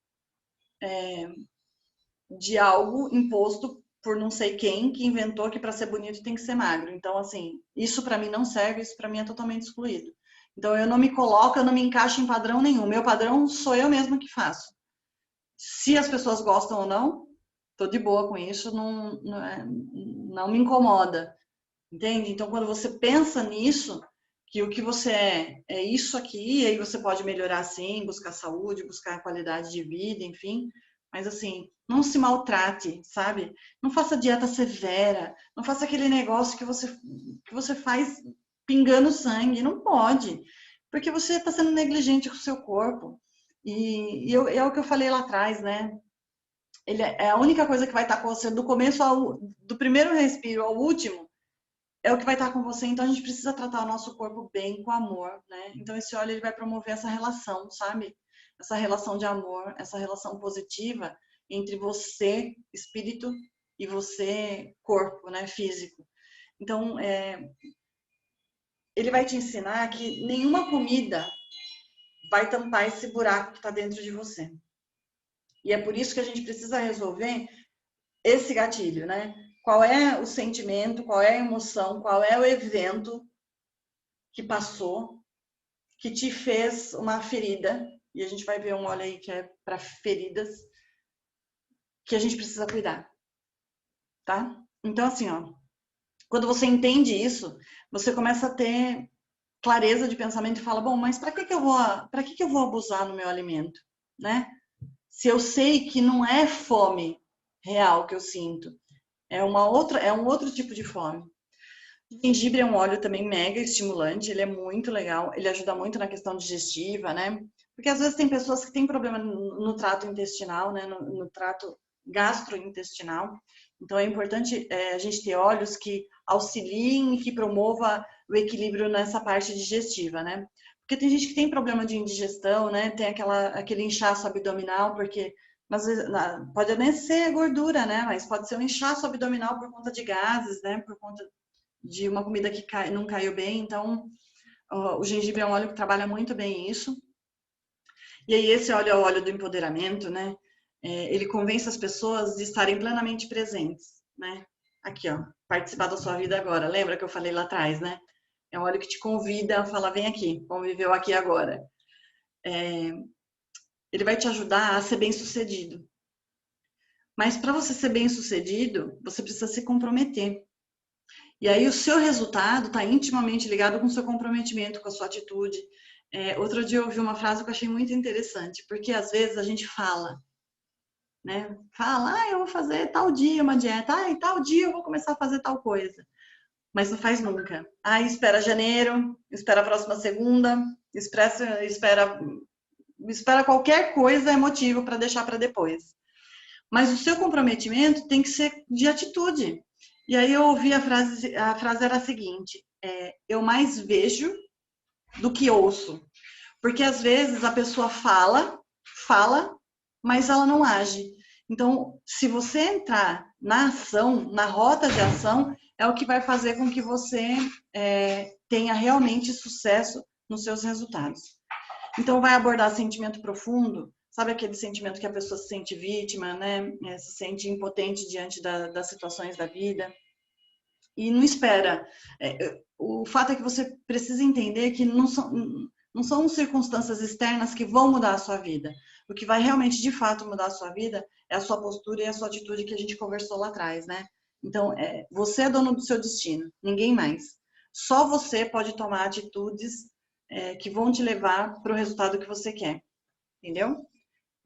de algo imposto por não sei quem que inventou que para ser bonito tem que ser magro. Então, assim, isso para mim não serve, isso para mim é totalmente excluído. Então, eu não me coloco, eu não me encaixo em padrão nenhum. Meu padrão sou eu mesma que faço. Se as pessoas gostam ou não, tô de boa com isso, não me incomoda, entende? Então, quando você pensa nisso, que o que você é isso aqui, e aí você pode melhorar sim, buscar saúde, buscar qualidade de vida, enfim. Mas assim, não se maltrate, sabe? Não faça dieta severa, não faça aquele negócio que você faz pingando sangue, não pode, porque você está sendo negligente com o seu corpo. É o que eu falei lá atrás, né? Ele é a única coisa que vai estar com você do começo do primeiro respiro ao último, é o que vai estar com você. Então a gente precisa tratar o nosso corpo bem, com amor, né? Então esse óleo ele vai promover essa relação, sabe? Essa relação de amor, essa relação positiva entre você, espírito, e você, corpo, né, físico. Então, ele vai te ensinar que nenhuma comida vai tampar esse buraco que está dentro de você. E é por isso que a gente precisa resolver esse gatilho, né? Qual é o sentimento, qual é a emoção, qual é o evento que passou, que te fez uma ferida, e a gente vai ver um óleo aí que é para feridas, que a gente precisa cuidar, tá? Então, assim, ó, quando você entende isso, você começa a ter clareza de pensamento e fala, bom, mas para que eu vou abusar no meu alimento, né? Se eu sei que não é fome real que eu sinto, é um outro tipo de fome. O gengibre é um óleo também mega estimulante, ele é muito legal, ele ajuda muito na questão digestiva, né? Porque às vezes tem pessoas que têm problema no trato intestinal, né? No trato gastrointestinal. Então é importante a gente ter óleos que auxiliem e que promova o equilíbrio nessa parte digestiva, né? Porque tem gente que tem problema de indigestão, né? Tem aquele inchaço abdominal, porque às vezes, pode nem ser gordura, né? Mas pode ser um inchaço abdominal por conta de gases, né? Por conta de uma comida que não caiu bem. Então, o gengibre é um óleo que trabalha muito bem isso. E aí, esse óleo é o óleo do empoderamento, né? Ele convence as pessoas de estarem plenamente presentes, né? Aqui, ó, participar da sua vida agora. Lembra que eu falei lá atrás, né? É um óleo que te convida a falar, vem aqui, vamos viver o aqui e agora. Ele vai te ajudar a ser bem-sucedido. Mas para você ser bem-sucedido, você precisa se comprometer. E aí o seu resultado está intimamente ligado com o seu comprometimento, com a sua atitude. Outro dia eu ouvi uma frase que eu achei muito interessante, porque às vezes a gente fala, né? Fala, eu vou fazer tal dia uma dieta, e tal dia eu vou começar a fazer tal coisa. Mas não faz nunca. Espera janeiro, espera a próxima segunda, espera qualquer coisa é motivo para deixar para depois. Mas o seu comprometimento tem que ser de atitude. E aí eu ouvi a frase era a seguinte, eu mais vejo do que ouço. Porque às vezes a pessoa fala, mas ela não age. Então, se você entrar na ação, na rota de ação, é o que vai fazer com que você tenha realmente sucesso nos seus resultados. Então, vai abordar sentimento profundo, sabe aquele sentimento que a pessoa se sente vítima, né? Se sente impotente diante das situações da vida. E não espera. O fato é que você precisa entender que não são circunstâncias externas que vão mudar a sua vida. O que vai realmente, de fato, mudar a sua vida é a sua postura e a sua atitude que a gente conversou lá atrás, né? Então, você é dono do seu destino, ninguém mais. Só você pode tomar atitudes que vão te levar para o resultado que você quer, entendeu?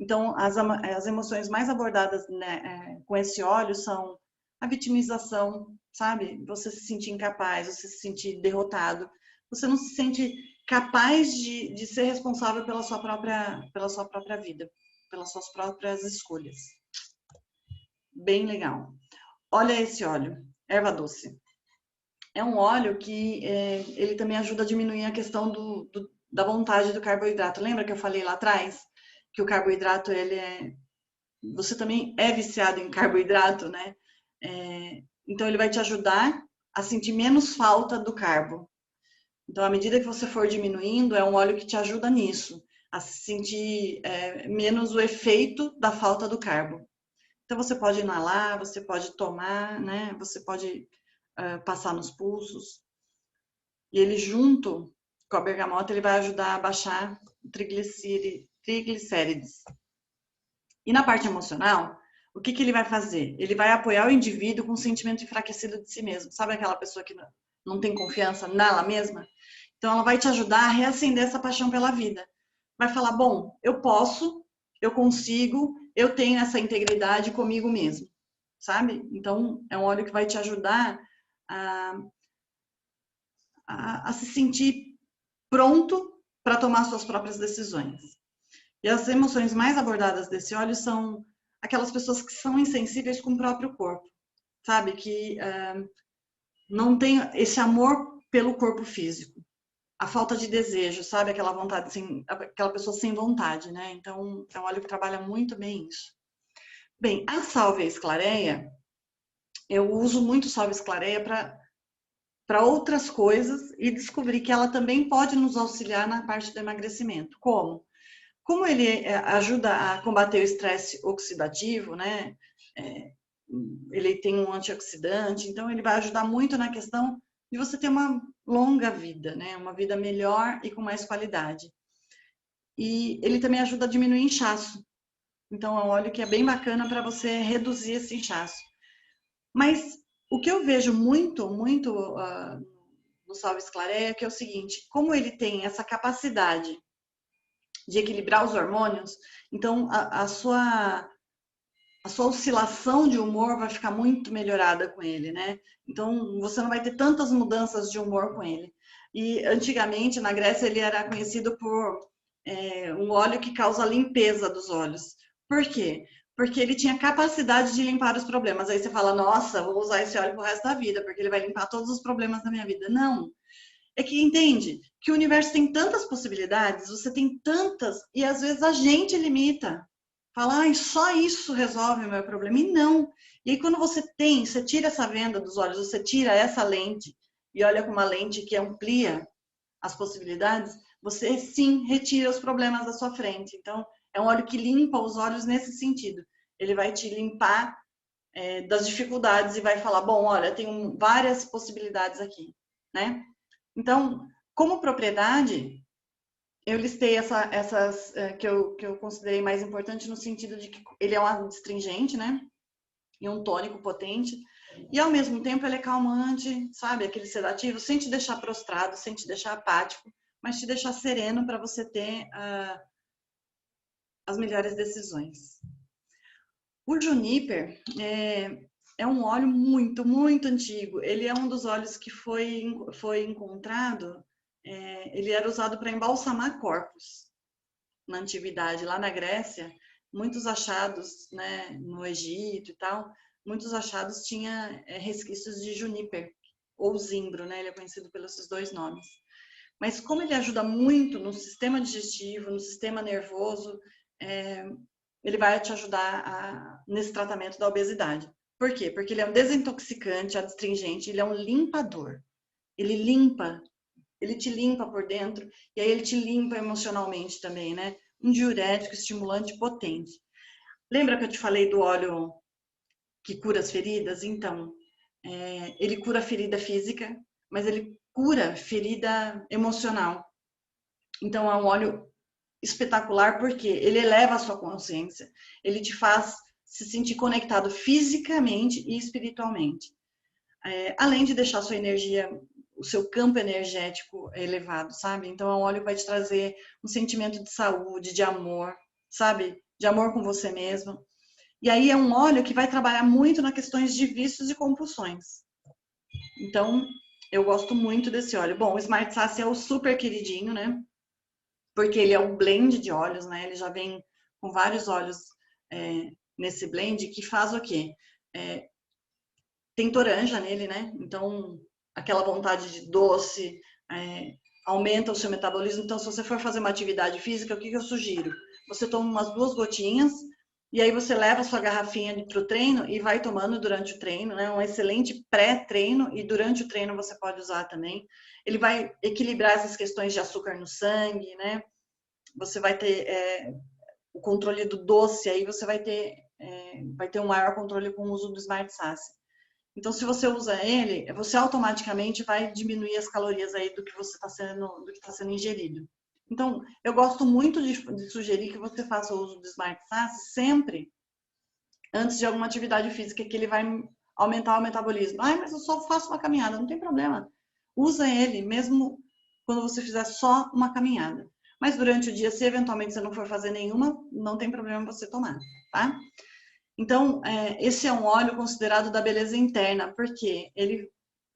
Então, as emoções mais abordadas, né, com esse óleo são a vitimização, sabe? Você se sentir incapaz, você se sentir derrotado, você não se sente capaz de ser responsável pela sua própria vida, pelas suas próprias escolhas. Bem legal. Olha esse óleo, erva doce. É um óleo que ele também ajuda a diminuir a questão da vontade do carboidrato. Lembra que eu falei lá atrás que o carboidrato, você também é viciado em carboidrato, né? Então ele vai te ajudar a sentir menos falta do carbo. Então, à medida que você for diminuindo, é um óleo que te ajuda nisso. a sentir menos o efeito da falta do carbo. Então, você pode inalar, você pode tomar, né? Você pode passar nos pulsos. E ele, junto com a bergamota, ele vai ajudar a baixar triglicérides. E na parte emocional, o que ele vai fazer? Ele vai apoiar o indivíduo com um sentimento enfraquecido de si mesmo. Sabe aquela pessoa que não tem confiança nela mesma? Então, ela vai te ajudar a reacender essa paixão pela vida. Vai falar, bom, eu posso, eu consigo, eu tenho essa integridade comigo mesmo, sabe? Então, é um óleo que vai te ajudar a se sentir pronto para tomar suas próprias decisões. E as emoções mais abordadas desse óleo são aquelas pessoas que são insensíveis com o próprio corpo, sabe? Que não tem esse amor pelo corpo físico. A falta de desejo, sabe? Aquela vontade, aquela pessoa sem vontade, né? Então, é um óleo que trabalha muito bem isso. Bem, a sálvia esclareia, eu uso muito sálvia esclareia para outras coisas e descobri que ela também pode nos auxiliar na parte do emagrecimento. Como? Como ele ajuda a combater o estresse oxidativo, né? Ele tem um antioxidante, então ele vai ajudar muito na questão de você ter uma longa vida, né? Uma vida melhor e com mais qualidade. E ele também ajuda a diminuir inchaço. Então é um óleo que é bem bacana para você reduzir esse inchaço. Mas o que eu vejo muito no Salve Esclareia é que é o seguinte, como ele tem essa capacidade de equilibrar os hormônios, então a sua oscilação de humor vai ficar muito melhorada com ele, né? Então, você não vai ter tantas mudanças de humor com ele. E, antigamente, na Grécia, ele era conhecido por um óleo que causa limpeza dos olhos. Por quê? Porque ele tinha capacidade de limpar os problemas. Aí você fala, nossa, vou usar esse óleo pro resto da vida, porque ele vai limpar todos os problemas da minha vida. Não. É que entende que o universo tem tantas possibilidades, você tem tantas, e às vezes a gente limita. Fala, ai, só isso resolve o meu problema. E não. E aí, quando você tira essa venda dos olhos, você tira essa lente e olha com uma lente que amplia as possibilidades, você sim retira os problemas da sua frente. Então, é um óleo que limpa os olhos nesse sentido. Ele vai te limpar das dificuldades e vai falar, bom, olha, tem várias possibilidades aqui, né? Então, como propriedade, eu listei essas que eu considerei mais importante no sentido de que ele é um astringente, né? E um tônico potente. E, ao mesmo tempo, ele é calmante, sabe? Aquele sedativo, sem te deixar prostrado, sem te deixar apático, mas te deixar sereno para você ter as melhores decisões. O juniper é um óleo muito, muito antigo. Ele é um dos óleos que foi encontrado, ele era usado para embalsamar corpos na antiguidade. Lá na Grécia, muitos achados, né, no Egito e tal, muitos achados tinha resquícios de juniper ou zimbro, né? Ele é conhecido pelos esses dois nomes. Mas como ele ajuda muito no sistema digestivo, no sistema nervoso, ele vai te ajudar nesse tratamento da obesidade. Por quê? Porque ele é um desintoxicante, adstringente, ele é um limpador. Ele limpa, ele te limpa por dentro e aí ele te limpa emocionalmente também, né? Um diurético, estimulante potente. Lembra que eu te falei do óleo que cura as feridas? Então, ele cura a ferida física, mas ele cura a ferida emocional. Então, é um óleo espetacular porque ele eleva a sua consciência, ele te faz se sentir conectado fisicamente e espiritualmente, além de deixar a sua energia, o seu campo energético elevado, sabe? Então é um óleo que vai te trazer um sentimento de saúde, de amor, sabe? De amor com você mesmo. E aí é um óleo que vai trabalhar muito nas questões de vícios e compulsões. Então, eu gosto muito desse óleo. Bom, o Smart Sass é o super queridinho, né? Porque ele é um blend de óleos, né? Ele já vem com vários óleos nesse blend que faz o quê? Tem toranja nele, né? Então, aquela vontade de doce aumenta o seu metabolismo. Então, se você for fazer uma atividade física, o que eu sugiro? Você toma umas 2 gotinhas e aí você leva a sua garrafinha para o treino e vai tomando durante o treino, né? Um excelente pré-treino e durante o treino você pode usar também. Ele vai equilibrar essas questões de açúcar no sangue, né? você vai ter o controle do doce, aí você vai ter um maior controle com o uso do Smart Sasse. Então, se você usa ele, você automaticamente vai diminuir as calorias aí do que está sendo ingerido. Então, eu gosto muito de sugerir que você faça o uso do Smart Sasse sempre antes de alguma atividade física, que ele vai aumentar o metabolismo. Ai, mas eu só faço uma caminhada, não tem problema. Usa ele mesmo quando você fizer só uma caminhada. Mas durante o dia, se eventualmente você não for fazer nenhuma, não tem problema você tomar, tá? Então, esse é um óleo considerado da beleza interna, porque ele,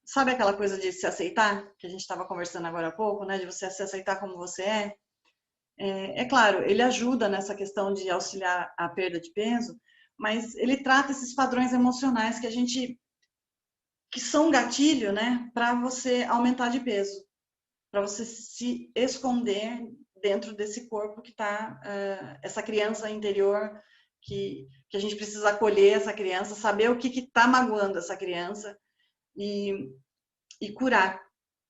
sabe aquela coisa de se aceitar, que a gente estava conversando agora há pouco, né? De você se aceitar como você é? É claro, ele ajuda nessa questão de auxiliar a perda de peso, mas ele trata esses padrões emocionais que são gatilho, né? Para você aumentar de peso, para você se esconder dentro desse corpo que está essa criança interior que a gente precisa acolher essa criança, saber o que está magoando essa criança e curar,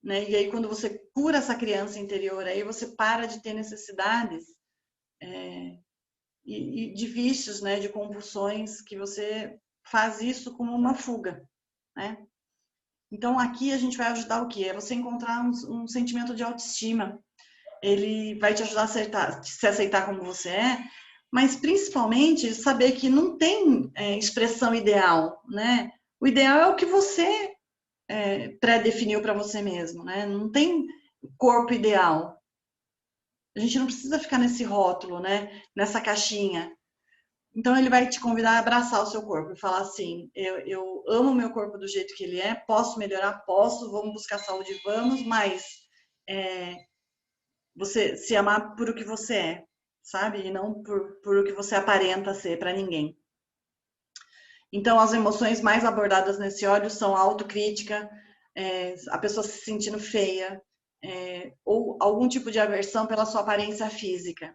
né? E aí quando você cura essa criança interior, aí você para de ter necessidades e de vícios, né? De compulsões, que você faz isso como uma fuga, né? Então aqui a gente vai ajudar o quê? É você encontrar um sentimento de autoestima. Ele vai te ajudar a se aceitar como você é, mas principalmente saber que não tem expressão ideal, né? O ideal é o que você pré-definiu para você mesmo, né? Não tem corpo ideal. A gente não precisa ficar nesse rótulo, né? Nessa caixinha. Então ele vai te convidar a abraçar o seu corpo e falar assim: eu amo o meu corpo do jeito que ele é, posso melhorar, posso, vamos buscar saúde, vamos, mas você se amar por o que você é, sabe? E não por o que você aparenta ser para ninguém. Então, as emoções mais abordadas nesse óleo são a autocrítica, a pessoa se sentindo feia, ou algum tipo de aversão pela sua aparência física.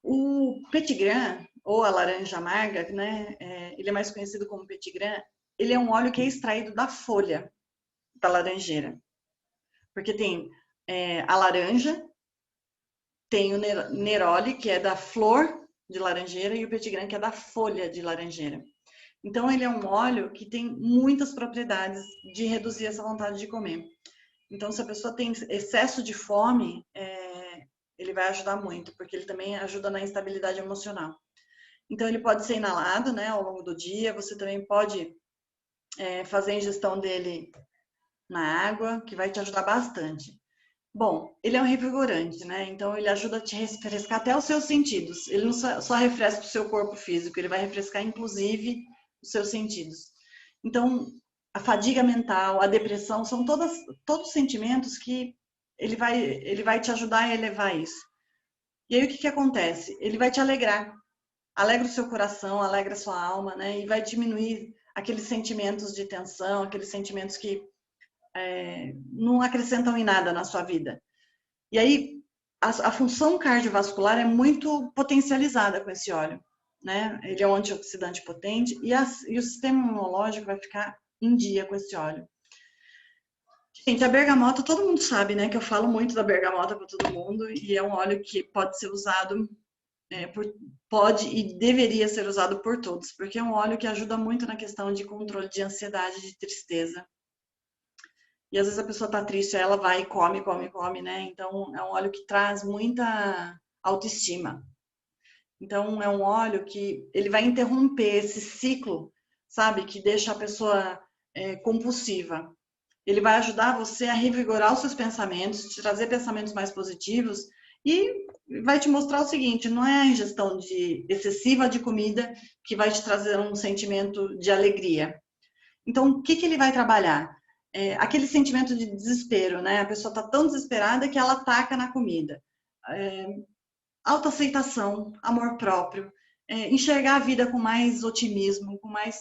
O Petitgram, ou a laranja amarga, né? Ele é mais conhecido como Petitgram, ele é um óleo que é extraído da folha da laranjeira. Porque tem a laranja, tem o neroli, que é da flor de laranjeira, e o Petitgram, que é da folha de laranjeira. Então, ele é um óleo que tem muitas propriedades de reduzir essa vontade de comer. Então, se a pessoa tem excesso de fome, ele vai ajudar muito, porque ele também ajuda na instabilidade emocional. Então, ele pode ser inalado, né, ao longo do dia. Você também pode fazer a ingestão dele na água, que vai te ajudar bastante. Bom, ele é um revigorante, né? Então ele ajuda a te refrescar até os seus sentidos. Ele não só refresca o seu corpo físico, ele vai refrescar inclusive os seus sentidos. Então, a fadiga mental, a depressão, são todos sentimentos que ele vai te ajudar a elevar isso. E aí o que acontece? Ele vai te alegrar. Alegra o seu coração, alegra a sua alma, né? E vai diminuir aqueles sentimentos de tensão, aqueles sentimentos que não acrescentam em nada na sua vida. E aí, a função cardiovascular é muito potencializada com esse óleo, né? Ele é um antioxidante potente e o sistema imunológico vai ficar em dia com esse óleo. Gente, a bergamota, todo mundo sabe, né? Que eu falo muito da bergamota para todo mundo e é um óleo que pode ser usado, pode e deveria ser usado por todos, porque é um óleo que ajuda muito na questão de controle de ansiedade, de tristeza. E às vezes a pessoa tá triste, ela vai e come, né? Então é um óleo que traz muita autoestima. Então é um óleo que ele vai interromper esse ciclo, sabe? Que deixa a pessoa compulsiva. Ele vai ajudar você a revigorar os seus pensamentos, te trazer pensamentos mais positivos e vai te mostrar o seguinte: não é a ingestão excessiva de comida que vai te trazer um sentimento de alegria. Então, o que ele vai trabalhar? Aquele sentimento de desespero, né? A pessoa está tão desesperada que ela ataca na comida. Autoaceitação, amor próprio, enxergar a vida com mais otimismo, com mais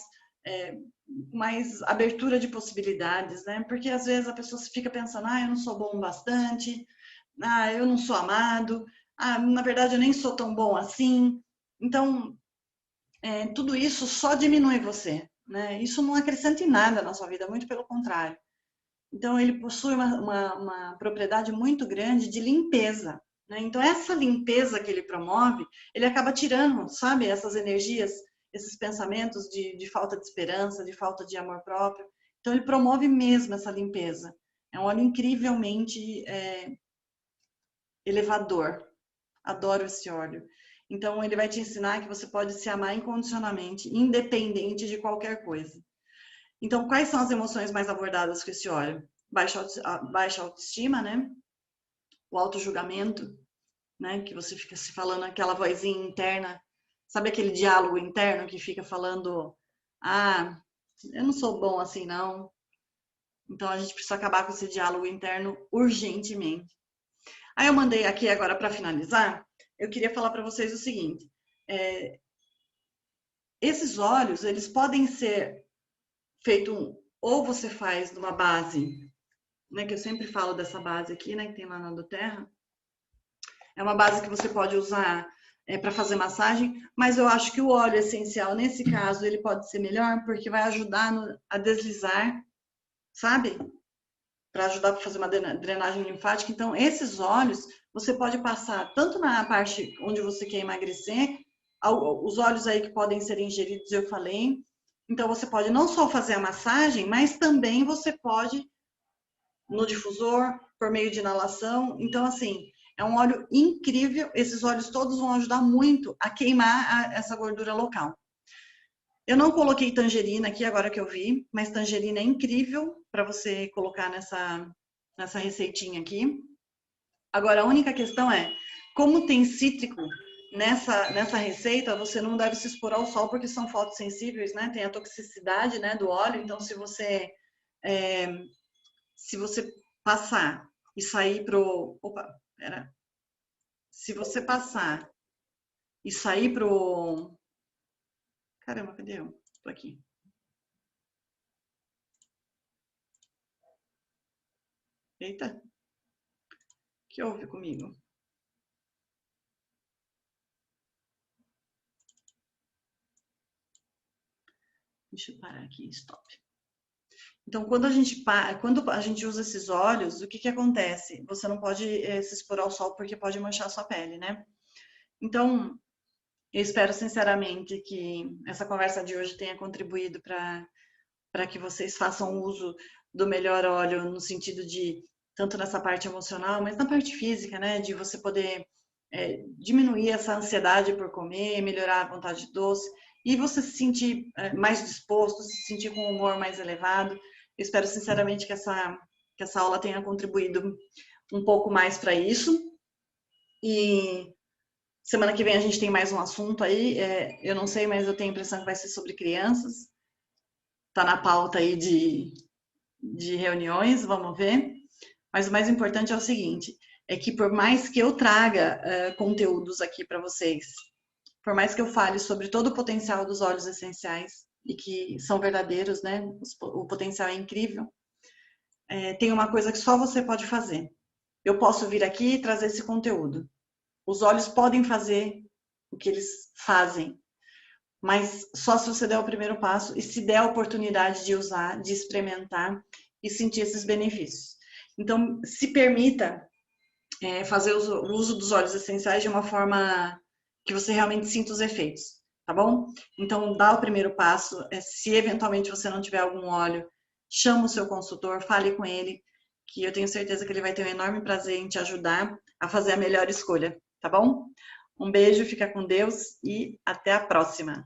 abertura de possibilidades, né? Porque às vezes a pessoa fica pensando: eu não sou bom bastante, eu não sou amado, na verdade eu nem sou tão bom assim. Então, tudo isso só diminui você, né? Isso não acrescenta em nada na sua vida, muito pelo contrário. Então, ele possui uma propriedade muito grande de limpeza, né? Então, essa limpeza que ele promove, ele acaba tirando, sabe, essas energias, esses pensamentos de falta de esperança, de falta de amor próprio. Então, ele promove mesmo essa limpeza. É um óleo incrivelmente elevador. Adoro esse óleo. Então, ele vai te ensinar que você pode se amar incondicionalmente, independente de qualquer coisa. Então, quais são as emoções mais abordadas com esse óleo? Baixa autoestima, né? O autojulgamento, né? Que você fica se falando aquela vozinha interna. Sabe aquele diálogo interno que fica falando: ah, eu não sou bom assim, não. Então, a gente precisa acabar com esse diálogo interno urgentemente. Aí eu mandei aqui agora para finalizar, eu queria falar para vocês o seguinte: esses óleos, eles podem ser feitos, ou você faz numa base, né, que eu sempre falo dessa base aqui, né, que tem lá na do Terra. É uma base que você pode usar para fazer massagem, mas eu acho que o óleo essencial, nesse caso, ele pode ser melhor, porque vai ajudar a deslizar, sabe? Para ajudar a fazer uma drenagem linfática. Então, esses óleos você pode passar tanto na parte onde você quer emagrecer, os óleos aí que podem ser ingeridos, eu falei. Então, você pode não só fazer a massagem, mas também você pode no difusor, por meio de inalação. Então, assim, é um óleo incrível. Esses óleos todos vão ajudar muito a queimar essa gordura local. Eu não coloquei tangerina aqui, agora que eu vi, mas tangerina é incrível para você colocar nessa receitinha aqui. Agora, a única questão é, como tem cítrico nessa receita, você não deve se expor ao sol, porque são fotossensíveis, né? Tem a toxicidade, né, do óleo, então se você passar e sair pro... Opa, pera. Se você passar e sair pro... Caramba, cadê eu? Tô aqui. Eita. O que houve comigo? Deixa eu parar aqui, stop. Então, quando a gente usa esses óleos, o que que acontece? Você não pode se expor ao sol porque pode manchar a sua pele, né? Então, eu espero sinceramente que essa conversa de hoje tenha contribuído para que vocês façam uso do melhor óleo no sentido de, tanto nessa parte emocional, mas na parte física, né? De você poder diminuir essa ansiedade por comer, melhorar a vontade de doce e você se sentir mais disposto, se sentir com um humor mais elevado. Eu espero sinceramente que essa aula tenha contribuído um pouco mais para isso. E semana que vem a gente tem mais um assunto aí. Eu não sei, mas eu tenho a impressão que vai ser sobre crianças. Tá na pauta aí de reuniões, vamos ver. Mas o mais importante é o seguinte, é que por mais que eu traga conteúdos aqui para vocês, por mais que eu fale sobre todo o potencial dos óleos essenciais, e que são verdadeiros, né? O potencial é incrível, tem uma coisa que só você pode fazer. Eu posso vir aqui e trazer esse conteúdo. Os óleos podem fazer o que eles fazem, mas só se você der o primeiro passo e se der a oportunidade de usar, de experimentar e sentir esses benefícios. Então, se permita fazer o uso dos óleos essenciais de uma forma que você realmente sinta os efeitos, tá bom? Então, dá o primeiro passo. Se eventualmente você não tiver algum óleo, chama o seu consultor, fale com ele, que eu tenho certeza que ele vai ter um enorme prazer em te ajudar a fazer a melhor escolha, tá bom? Um beijo, fica com Deus e até a próxima!